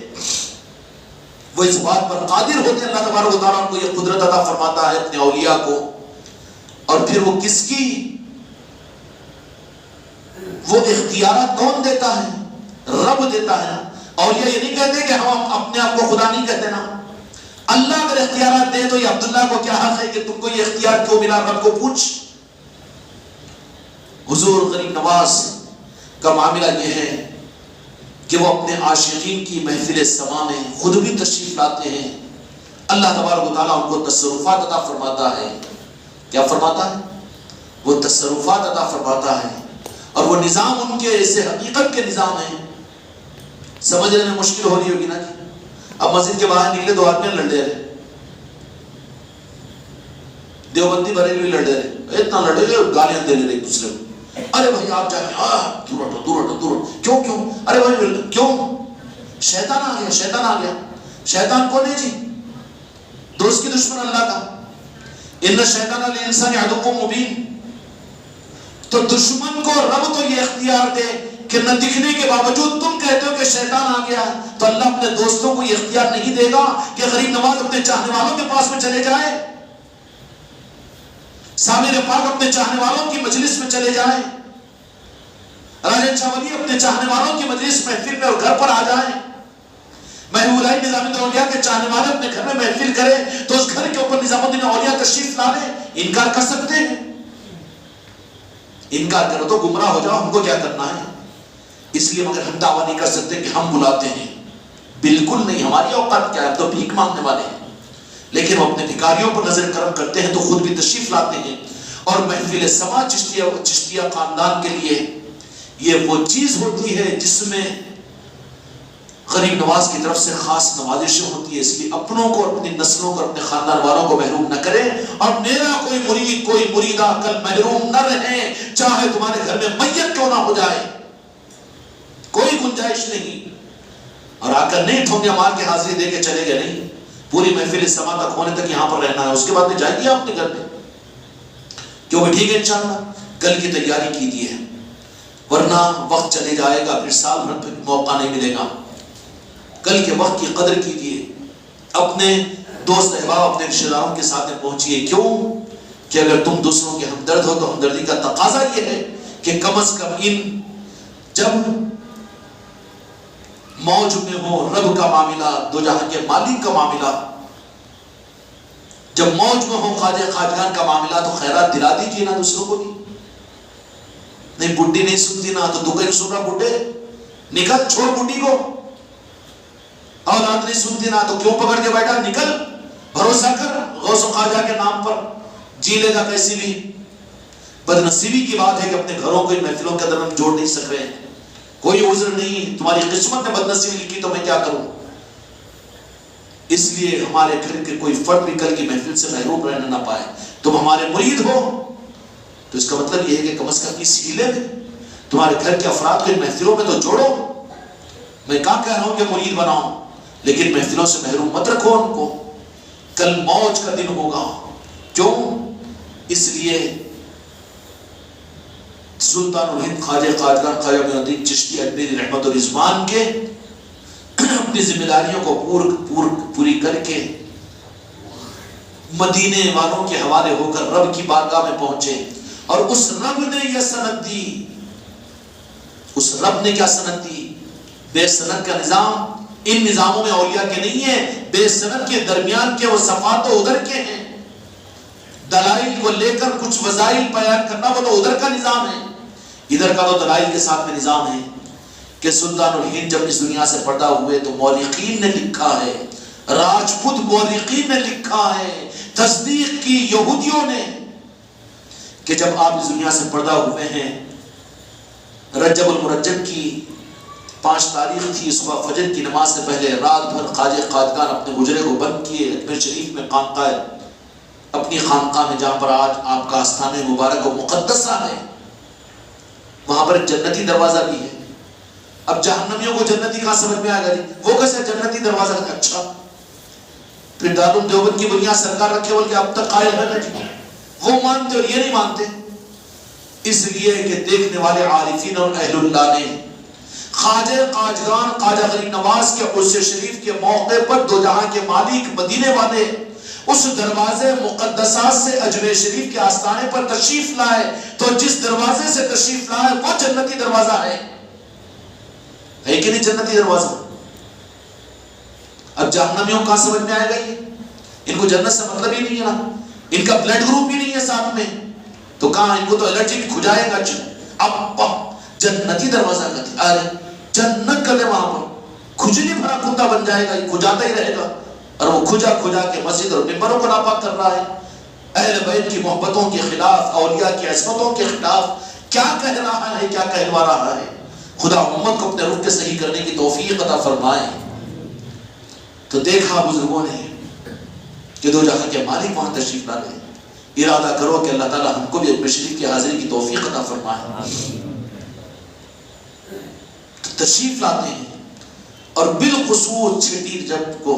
وہ اس بات پر قادر ہوتے ہیں، اللہ تبارک و تعالیٰ کو یہ قدرت عطا فرماتا ہے اپنے اولیاء کو، اور پھر وہ کس کی، وہ اختیارات کون دیتا ہے؟ رب دیتا ہے نا۔ اور یہ نہیں کہتے کہ ہم اپنے آپ کو خدا نہیں کہتے نا، اللہ اگر اختیارات دے تو یہ عبداللہ کو کیا حق ہے کہ تم کو یہ اختیار کیوں ملا؟ رب کو پوچھ۔ حضور غریب نواز کا معاملہ یہ ہے کہ وہ اپنے عاشقین کی محفل سما میں خود بھی تشریف لاتے ہیں، اللہ تبارک و تعالیٰ ان کو تصرفات عطا فرماتا ہے۔ کیا فرماتا ہے؟ وہ تصرفات عطا فرماتا ہے، اور وہ نظام ان کے ایسے حقیقت کے نظام ہیں، سمجھنے میں مشکل ہو رہی ہوگی نا جی۔ اب مسجد کے باہر نکلے دو آدمی لڑ رہے، دیوبندی بریلوی لڑ رہے، اتنا لڑے گالیاں دے رہے ایک دوسرے کو، ارے بھائی آپ جائیں، دور ہٹو دور ہٹو دور ہٹو، کیوں ارے بھائی کیوں؟ شیطان آ گیا، شیطان آ گیا۔ شیطان کون ہے جی؟ دوست کی دشمن اللہ کا، ان الشیطان للانسان عدو مبین۔ تو دشمن کو رب تو یہ اختیار دے کہ نہ دکھنے کے باوجود تم کہتے ہو کہ شیطان آ گیا، تو اللہ اپنے دوستوں کو یہ اختیار نہیں دے گا کہ غریب نواز اپنے چاہنے والوں کے پاس میں چلے جائے، سامر پاک اپنے چاہنے والوں کی مجلس میں چلے جائیں، راجن شاہ ولی اپنے چاہنے والوں کی مجلس محفل میں اور گھر پر آ جائیں، محبوب اللہ نظام الدین اولیاء کے چاہنے والے اپنے گھر میں محفل کرے تو اس گھر کے اوپر نظام الدین اولیاء تشریف لا لے۔ انکار کر سکتے ہیں؟ انکار کرو تو گمراہ ہو جاؤ، ہم کو کیا کرنا ہے؟ اس لیے مگر ہم دعویٰ نہیں کر سکتے کہ ہم بلاتے ہیں، بالکل نہیں، ہماری اوقات کیا ہے، ہم تو بھیک مانگنے والے ہیں، لیکن وہ اپنے بھکاریوں پر نظر کرم کرتے ہیں تو خود بھی تشریف لاتے ہیں۔ اور محفل سما چشتیہ خاندان کے لیے یہ وہ چیز ہوتی ہے جس میں غریب نواز کی طرف سے خاص نوازشیں ہوتی ہے، اس لیے اپنوں کو، اپنی نسلوں کو، اپنے خاندان والوں کو محروم نہ کریں، اور میرا کوئی مرید، کوئی مریدہ کل محروم نہ رہے، چاہے تمہارے گھر میں میت کیوں نہ ہو جائے، کوئی گنجائش نہیں۔ اور آ کر نہیں ٹھونگے مار کے حاضری دے کے چلے گئے، نہیں، پوری محفل سما تک ہونے تک یہاں پر رہنا ہے، اس کے بعد میں جائیں گے اپنے گھر میں، کیوں ٹھیک ہے انشاءاللہ، کل کی تیاری کیجیے، ورنہ وقت چلے جائے گا، پھر سال بھر پھر موقع نہیں ملے گا۔ کل کے وقت کی قدر کیجیے، اپنے دوست احباب، اپنے رشتہ داروں کے ساتھ پہنچیے، کیوں کہ اگر تم دوسروں کے ہمدرد ہو تو ہمدردی کا تقاضا یہ ہے کہ کم از کم ان جب موج میں ہو رب کا معاملہ، دو جہاں کے مالک کا معاملہ، جب موج میں ہو خواجہ خواجگان کا معاملہ تو خیرات دلا دیجیے نا دوسروں کو بھی۔ نہیں بڈی نہیں سنتی نا تو دکھ نہیں سن رہا، بڈھے نکل، چھوڑ بڈی کو، اولاد نہیں سنتی نا تو کیوں پکڑ کے بیٹھا، نکل، بھروسہ کر غوث و خواجہ کے نام پر، جی لے گا کیسی بھی۔ بدنصیبی کی بات ہے کہ اپنے گھروں کو ان محفلوں کے اندر ہم جوڑ نہیں سک رہے ہیں، کوئی عذر نہیں، تمہاری قسمت نے بدنصیبی لکھی تو میں کیا کروں۔ اس لیے ہمارے گھر کے کوئی فرد بھی کل کی محفل سے محروم رہنے نہ پائے۔ تم ہمارے مرید ہو تو اس کا مطلب یہ ہے کہ کم از کم اس ہیلے میں تمہارے گھر کے افراد کو ان محفلوں میں تو جوڑو۔ میں کہاں کہہ رہا ہوں کہ مرید بناؤ، لیکن محفلوں سے محروم مت رکھو ان کو، کل موج کا دن ہوگا۔ کیوں؟ اس لیے سلطان الہند خواجہ خواجگان خواجہ معین الدین چشتی اجمیری رحمت و رضوان کے اپنی ذمہ داریوں کو پوری کر کے مدینے والوں کے حوالے ہو کر رب کی بارگاہ میں پہنچے، اور اس رب نے یہ سند دی، اس رب نے کیا سند دی؟ بے سند کا نظام ان نظاموں میں اولیاء کے نہیں ہے، بے سند کے درمیان کے وہ صفات تو ادھر کے ہیں، دلائل کو لے کر کچھ وظائل بیان کرنا وہ تو ادھر کا نظام ہے، ادھر کا تو دلائل کے ساتھ میں نظام ہے کہ سلطان الہند جب اس دنیا سے پردہ ہوئے تو مورخین نے لکھا ہے، راجپوت مورخین نے لکھا ہے، تصدیق کی یہودیوں نے، کہ جب آپ اس دنیا سے پردہ ہوئے ہیں، رجب المرجب کی 5 تاریخ تھی، صبح فجر کی نماز سے پہلے رات بھر خواجہ خواجگان اپنے حجرے کو بند کیے، اجمیر شریف میں خانقاہ، اپنی خانقاہ میں جہاں پر آج آپ کا آستانہ مبارک و مقدسہ ہے، وہاں پر ایک جنتی دروازہ بھی ہے۔ اب جہنمیوں کو جنتی کہاں سمجھ میں آ گئی، وہ کیسے جنتی دروازہ؟ اچھا پھر دارالعلوم دیوبند کی بنیاد سرکار رکھے بول کے اب تک قائل ہے نا جی، وہ مانتے اور یہ نہیں مانتے، اس لیے کہ دیکھنے والے عارفین اور اہل اللہ نے خواجہ خواجگان خواجہ غریب نواز کے عرس شریف کے موقع پر دو جہاں کے مالک مدینے والے اس دروازے مقدسات سے اجمیر شریف کے آستانے پر تشریف لائے تو جس دروازے سے تشریف لائے وہ جنتی دروازہ ہے کہ نہیں؟ جنتی دروازہ. اب جہنمیوں کہاں سمجھ میں آئے گا؟ یہ ان کو جنت سے مطلب ہی نہیں ہے نا، ان کا بلڈ گروپ ہی نہیں ہے ساتھ میں، تو کہاں ان کو تو الرجی بھی کھجائے گا. اب جنتی دروازہ کہتے، ارے جنت کہتے وہاں پر کھجلی بھرا کتا بن جائے گا، یہ کھجاتا ہی رہے گا، اور وہ کھجا کھجا کے مسجد اور ممبروں کو ناپاک کر رہا ہے، اہل بیت کی محبتوں کے خلاف، اولیاء کی عصمتوں کے خلاف کیا کہہ رہا ہے، کیا کہلوا رہا ہے. خدا امت کو اپنے رخ کے صحیح کرنے کی توفیق عطا فرمائے. تو دیکھا بزرگوں نے کہ دو جہاں کے مالک وہاں تشریف لا رہے. ارادہ کرو کہ اللہ تعالی ہم کو بھی اجمیر شریف کی حاضری کی توفیق عطا فرمائے. تو تشریف لاتے ہیں اور بالخصوص چھٹی رجب کو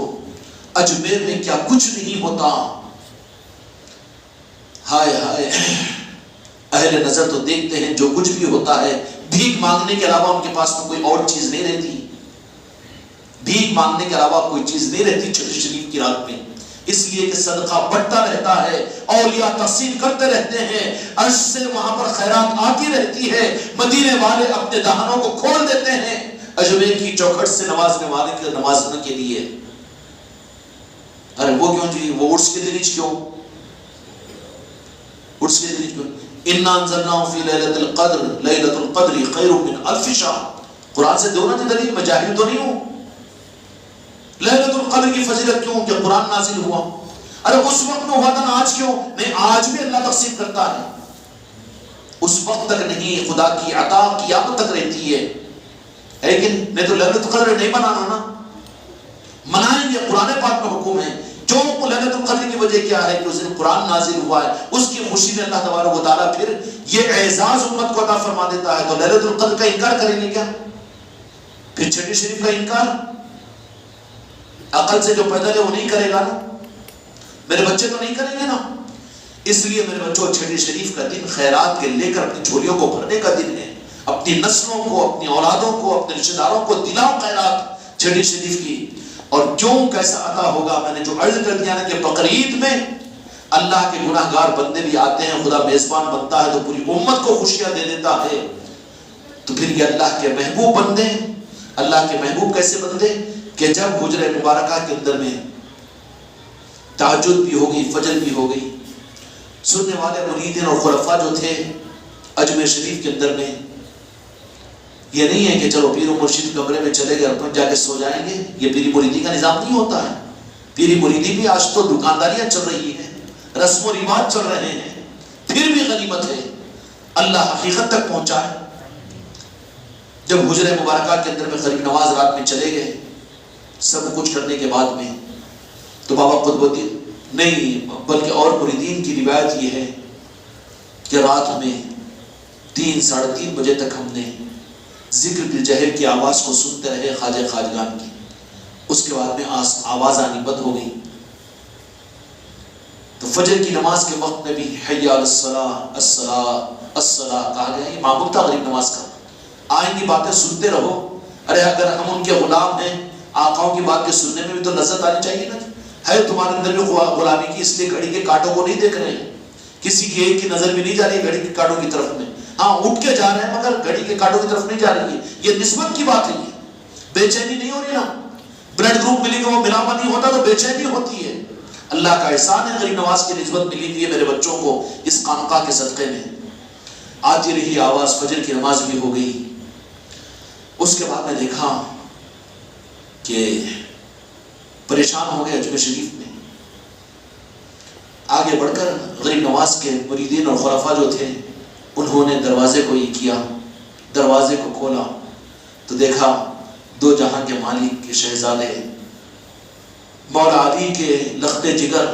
اجمیر میں کیا کچھ نہیں ہوتا. ہائے ہائے، اہل نظر تو دیکھتے ہیں جو کچھ بھی ہوتا ہے بھیک مانگنے کے علاوہ ان کے پاس تو کوئی اور چیز نہیں رہتی، بھیک مانگنے کے علاوہ کوئی چیز نہیں رہتی چھٹی شریف کی رات میں. اس لیے کہ صدقہ بڑھتا رہتا ہے، اولیاء تقسیم کرتے رہتے ہیں، عرش سے وہاں پر خیرات آتی رہتی ہے، مدینے والے اپنے دہانوں کو کھول دیتے ہیں اجمیر کی چوکھٹ سے نوازنے والے کے نوازنے کے لیے. ارے وہ کیوں جی؟ وہ عرس کے دن کیوں؟ عرس کے دن کیوں؟ اِنَّا أَنزَلْنَاهُ فِي لَيْلَةِ الْقَدْرِ لَيْلَةُ الْقَدْرِ خَيْرٌ مِّنْ أَلْفِ شَهْرٍ. قرآن سے دونوں کی دلیل، میں جاہل تو نہیں ہوں. لیلۃ القدر کی فضیلت کیوں؟ کہ قرآن نازل ہوا. ارے اس وقت میں ہوا تھا نا، آج کیوں نہیں؟ آج بھی اللہ تقسیم کرتا ہے. اس وقت تک نہیں، خدا کی عطا قیامت تک رہتی ہے. لیکن نہیں تو لیلۃ القدر نہیں منانا نا، منائیں گے. قرآن پاک میں حکم ہے. جو لیلۃ القدر کی وجہ کیا ہے کہ اس دن قرآن نازل ہوا ہے، اس کی خوشی میں اللہ تبارک و تعالیٰ پھر یہ اعزاز امت کو عطا فرما دیتا ہے. تو لیلۃ القدر کا انکار کریں گے کیا؟ پھر چھٹی شریف کا انکار عقل سے جو پیدا ہے وہ نہیں کرے گا نا، میرے بچے تو نہیں کریں گے نا. اس لیے میرے بچوں، چھٹی شریف کا دن خیرات کے لے کر اپنی جھولیوں کو بھرنے کا دن ہے. اپنی نسلوں کو، اپنی اولادوں کو، اپنے رشتہ داروں کو دلاؤ خیرات چھٹی شریف کی. اور کیوں کیسا عطا ہوگا؟ میں نے جو عرض کر دیا نا کہ بقرعید میں اللہ کے گناہ گار بندے بھی آتے ہیں، خدا میزبان بنتا ہے تو پوری امت کو خوشیاں دے دیتا ہے. تو پھر یہ اللہ کے محبوب بندے، اللہ کے محبوب کیسے بندے کہ جب حجرہ مبارکہ کے اندر میں تہجد بھی ہو گئی، فجر بھی ہو گئی، سننے والے مریدین اور خلفاء جو تھے اجمیر شریف کے اندر میں، یہ نہیں ہے کہ چلو پیر و مرشد کمرے میں چلے گئے اپن جا کے سو جائیں گے. یہ پیری مریدی کا نظام نہیں ہوتا ہے. پیری مریدی بھی آج تو دکانداریاں چل رہی ہیں، رسم و رواج چل رہے ہیں، پھر بھی غنیمت ہے اللہ حقیقت تک پہنچائے. جب حجرہ مبارکہ کے اندر میں قریب نواز رات میں چلے گئے، سب کچھ کرنے کے بعد میں تو بابا قطب الدین نہیں بلکہ اور مریدین کی روایت یہ ہے کہ رات میں 3 ساڑھے 3 بجے تک ہم نے ذکر بالجہر کی آواز کو سنتے رہے، خواجہ خواجگان کی. اس کے بعد میں آواز آنی بند ہو گئی. تو فجر کی نماز کے وقت میں بھی حی علی الصلاۃ الصلاۃ الصلاۃ کہا گیا. یہ معمول تھا غریب نماز کا. آئیں گی باتیں سنتے رہو. ارے اگر ہم ان کے غلام ہیں، آقاؤں کی باتیں سننے میں بھی تو لذت آنی چاہیے نا. ہے تمہارے اندر بھی غلامی کی، اس لیے گھڑی کے کانٹوں کو نہیں دیکھ رہے ہیں، کسی کی ایک کی نظر بھی نہیں جا رہی گھڑی کے کانٹوں کی طرف میں. ہاں اٹھ کے جا رہے ہیں مگر گھڑی کے کانٹوں کی طرف نہیں جا رہی ہے. یہ نسبت کی بات ہے. یہ بے چینی نہیں ہو رہی نا. بلڈ گروپ ملی کہ وہ ملاوا نہیں ہوتا تو بے چینی ہوتی ہے. اللہ کا احسان ہے، غریب نواز کی نسبت ملی ہوئی ہے میرے بچوں کو اس خانقاہ کے صدقے میں. آتی رہی آواز، فجر کی نماز بھی ہو گئی. اس کے بعد میں دیکھا کہ پریشان ہو گئے اجمیر شریف میں. آگے بڑھ کر غریب نواز کے مریدین اور خلفاء جو تھے انہوں نے دروازے کو یہ کیا، دروازے کو کھولا تو دیکھا 2 جہاں کے مالک کے شہزادے مولا علی کے لخت جگر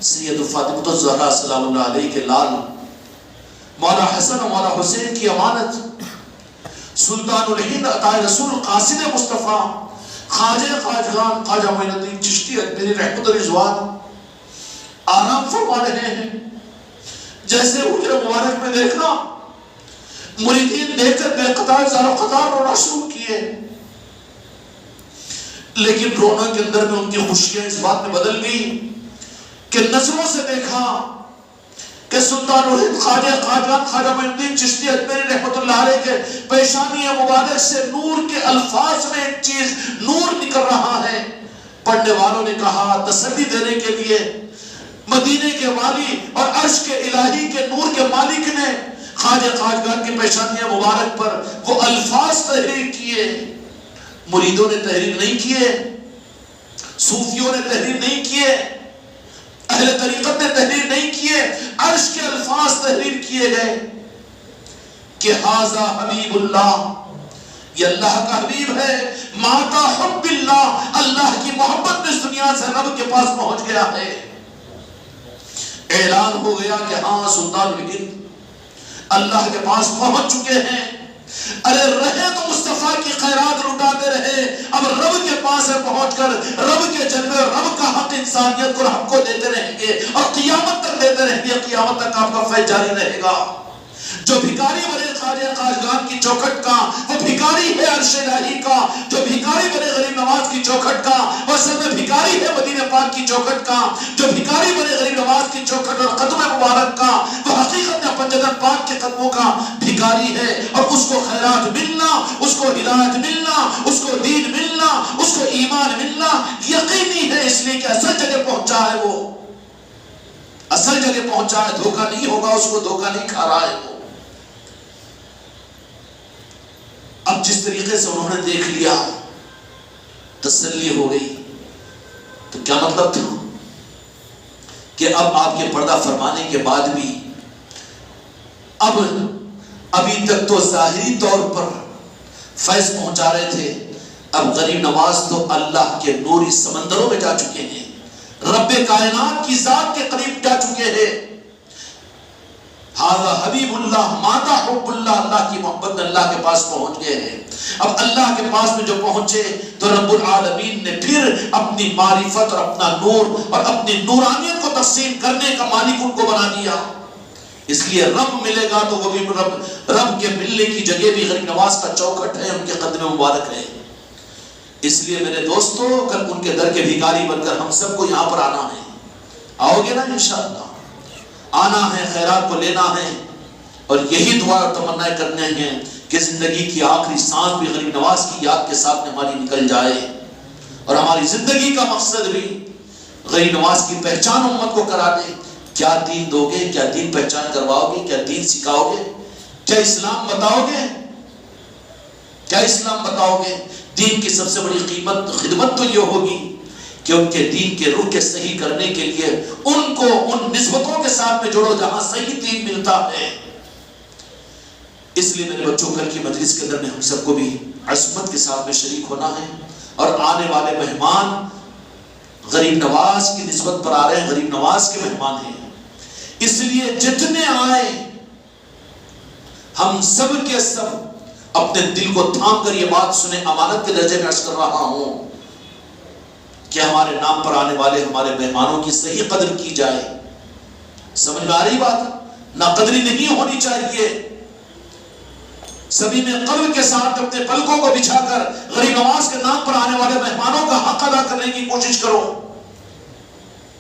سید فاطمہ الزہرا سلام اللہ علیہ کے لال مولا حسن و مولا حسین کی امانت سلطان الہند عطا رسول قاصد مصطفیٰ خواجہ خواجگان خواجہ معین الدین چشتی اجمیری رحمت رضوان آرام فرما رہے ہیں. جیسے حجرہ مبارک میں دیکھنا مریدین دیکھ کر بے قطار زارو قطار رونا شروع کیے، لیکن رونا کے اندر میں ان کی خوشیاں اس بات میں بدل گئی کہ نظروں سے دیکھا کہ سلطان الہند خواجہ معین الدین چشتی اجمیری رحمۃ اللہ علیہ کے پیشانی مبارک سے نور کے الفاظ میں ایک چیز نور نکل رہا ہے. پڑھنے والوں نے کہا تسلی دینے کے لیے مدینے کے والی اور عرش کے الہی کے نور کے مالک نے خواجہ کی پیشانی مبارک پر وہ الفاظ تحریر کیے. مریدوں نے تحریر نہیں کیے، صوفیوں نے تحریر نہیں کیے، اہل طریقت نے تحریر نہیں کیے، عرش کے الفاظ تحریر کیے گئے کہ ھذا حبیب اللہ، یہ اللہ کا حبیب ہے. ماتا حب اللہ، اللہ کی محبت میں اس دنیا سے رب کے پاس پہنچ گیا ہے. اعلان ہو گیا کہ ہاں سلطان الہند اللہ کے پاس پہنچ چکے ہیں. ارے رہے تو مصطفیٰ کی خیرات لٹاتے رہے، اب رب کے پاس پہنچ کر رب کے جلوے، رب کا حق انسانیت کو ہم کو دیتے رہیں گے اور قیامت تک دیتے رہیں گے. قیامت تک آپ کا فیض جاری رہے گا. جو بھکاری بنے خواجہ خواجگان کی چوکھٹ کا وہ بھکاری ہے عرش الہی کا. جو بھکاری بنے غریب نواز کی چوکھٹ کا وہ اصل میں بھکاری ہے مدینہ پاک کی چوکھٹ کا. جو بھکاری بنے غریب نواز کی چوکھٹ اور قدم مبارک کا وہ حقیقت میں پنجتن پاک کے قدموں کا بھکاری ہے. اور اس کو خیرات ملنا، اس کو ہدایت ملنا، اس کو دین ملنا، اس کو ایمان ملنا یقینی ہے، اس لیے کہ اصل جگہ پہنچا ہے. وہ اصل جگہ پہنچا ہے، دھوکہ نہیں ہوگا، اس کو دھوکہ نہیں کھا رہا ہے. وہ اب جس طریقے سے انہوں نے دیکھ لیا تسلی ہو گئی. تو کیا مطلب تھا کہ اب آپ کے پردہ فرمانے کے بعد بھی ابھی تک تو ظاہری طور پر فیض پہنچا رہے تھے، اب غریب نواز تو اللہ کے نوری سمندروں میں جا چکے ہیں، رب کائنات کی ذات کے قریب جا چکے ہیں. ھذا حبیب اللہ ماتا حب اللہ، اللہ کی محبت میں اللہ کے پاس پہنچ گئے ہیں. اب اللہ کے پاس میں جو پہنچے تو رب العالمین نے پھر اپنی معرفت اور اپنا نور اور اپنی نورانیت کو تقسیم کرنے کا مالک ان کو بنا دیا. اس لیے رب ملے گا تو وہ بھی رب کے ملنے کی جگہ بھی غریب نواز کا چوکھٹ ہے، ان کے قدم مبارک ہے. اس لیے میرے دوستو کل ان کے در کے بھیکاری بن کر ہم سب کو یہاں پر آنا ہے. آؤ گے نا انشاءاللہ؟ آنا ہے، خیرات کو لینا ہے اور یہی دعا اور تمنا کرنے ہیں کہ زندگی کی آخری سانس بھی غریب نواز کی یاد کے ساتھ ہماری نکل جائے اور ہماری زندگی کا مقصد بھی غریب نواز کی پہچان امت کو کرا دے. کیا دین دو گے؟ کیا دین پہچان کرواؤ گے؟ کیا دین سکھاؤ گے؟ کیا اسلام بتاؤ گے؟ کیا اسلام بتاؤ گے؟ دین کی سب سے بڑی قیمت خدمت تو یہ ہوگی کہ ان کے دین کے روح کے صحیح کرنے کے لیے ان کو ان نسبتوں کے ساتھ میں جوڑو جہاں صحیح دین ملتا ہے. اس لیے میرے بچوں کل کی مجلس کے اندر میں ہم سب کو بھی عظمت کے ساتھ میں شریک ہونا ہے اور آنے والے مہمان غریب نواز کی نسبت پر آ رہے ہیں، غریب نواز کے مہمان ہیں. اس لیے جتنے آئے ہم سب کے سب اپنے دل کو تھام کر یہ بات سنیں، امانت کے درجے میں عرض کر رہا ہوں کہ ہمارے نام پر آنے والے ہمارے مہمانوں کی صحیح قدر کی جائے. سمجھ میں آ رہی بات؟ ناقدری نہیں ہونی چاہیے. سبھی میں قلب کے ساتھ اپنے پلکوں کو بچھا کر غریب نواز کے نام پر آنے والے مہمانوں کا حق ادا کرنے کی کوشش کرو.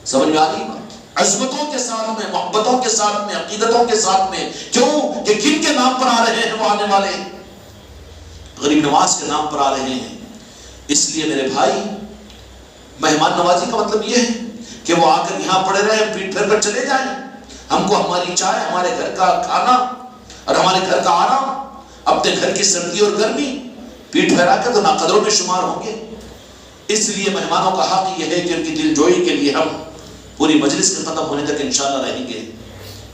سمجھ میں آ رہی بات؟ عظمتوں کے ساتھ میں، محبتوں کے ساتھ میں، عقیدتوں کے ساتھ میں. کیوں کہ کن کے نام پر آ رہے ہیں وہ آنے والے؟ غریب نواز کے نام پر آ رہے ہیں. اس لیے میرے بھائی مہمان نوازی کا مطلب یہ ہے کہ وہ آ کر یہاں پڑے رہے، پیٹ پھیر کر چلے جائیں. ہم کو ہماری چائے، ہمارے گھر کا کھانا اور ہمارے گھر کا آرام، اپنے گھر کی سردی اور گرمی پیٹ پھیرا کر تو ناقدروں میں شمار ہوں گے. اس لیے مہمانوں کا حق یہ ہے کہ ان کی دل جوئی کے لیے ہم پوری مجلس کے ختم ہونے تک انشاءاللہ رہیں گے.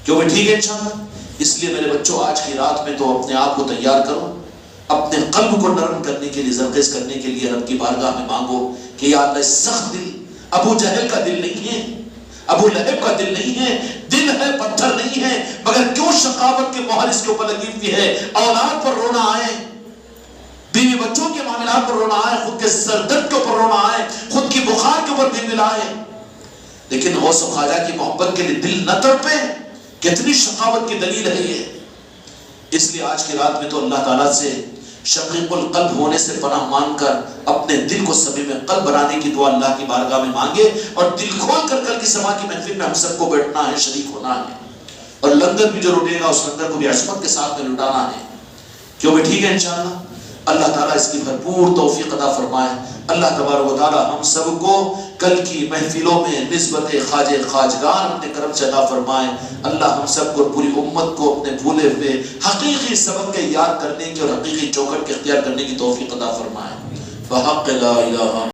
کیوں بھی ٹھیک ہے انشاءاللہ؟ اس لیے میرے بچوں آج کی رات میں تو اپنے آپ کو تیار کرو، اپنے قلب کو نرم کرنے کے لیے، زرخیز کرنے کے لیے رب کی بارگاہ میں مانگو کہ یا اللہ اس سخت دل ابو جہل کا دل نہیں ہے، ابو لہب کا دل نہیں ہے، دل ہے پتھر نہیں ہے، مگر کیوں شقاوت کے مہر اس کے اوپر لگی ہوئی ہے. اولاد پر رونا آئے، بیوی بچوں کے معاملات پر رونا آئے، خود کے سر درد کے اوپر رونا آئے، خود کی بخار کے اوپر دل ملائے، لیکن غوث و خواجہ کی محبت کے لیے دل نہ تڑپے. کتنی شقاوت کی دلیل ہے یہ. اس لیے آج کی رات میں تو اللہ تعالیٰ سے شقیق القلب ہونے سے پناہ مان کر اپنے دل کو صمیم قلب بنانے کی دعا اللہ کی بارگاہ میں مانگے، اور دل کھول کر کل کی سما کی محفل میں ہم سب کو بیٹھنا ہے، شریک ہونا ہے، اور لنگر بھی جو لٹے گا اس لنگر کو بھی عصمت کے ساتھ میں لٹانا ہے۔ کیوں بھی ٹھیک ہے انشاءاللہ؟ اللہ تعالیٰ اس کی بھرپور توفیق عطا فرمائے۔ اللہ تبارک و تعالیٰ ہم سب کو کل کی محفلوں میں نسبت خواجہ خواجگان اپنے کرم سے عطا فرمائے۔ اللہ ہم سب کو، پوری امت کو اپنے بھولے ہوئے حقیقی سبق کے یاد کرنے کی اور حقیقی چوکھٹ کے اختیار کرنے کی توفیق عطا فرمائے۔ بحق لا الہ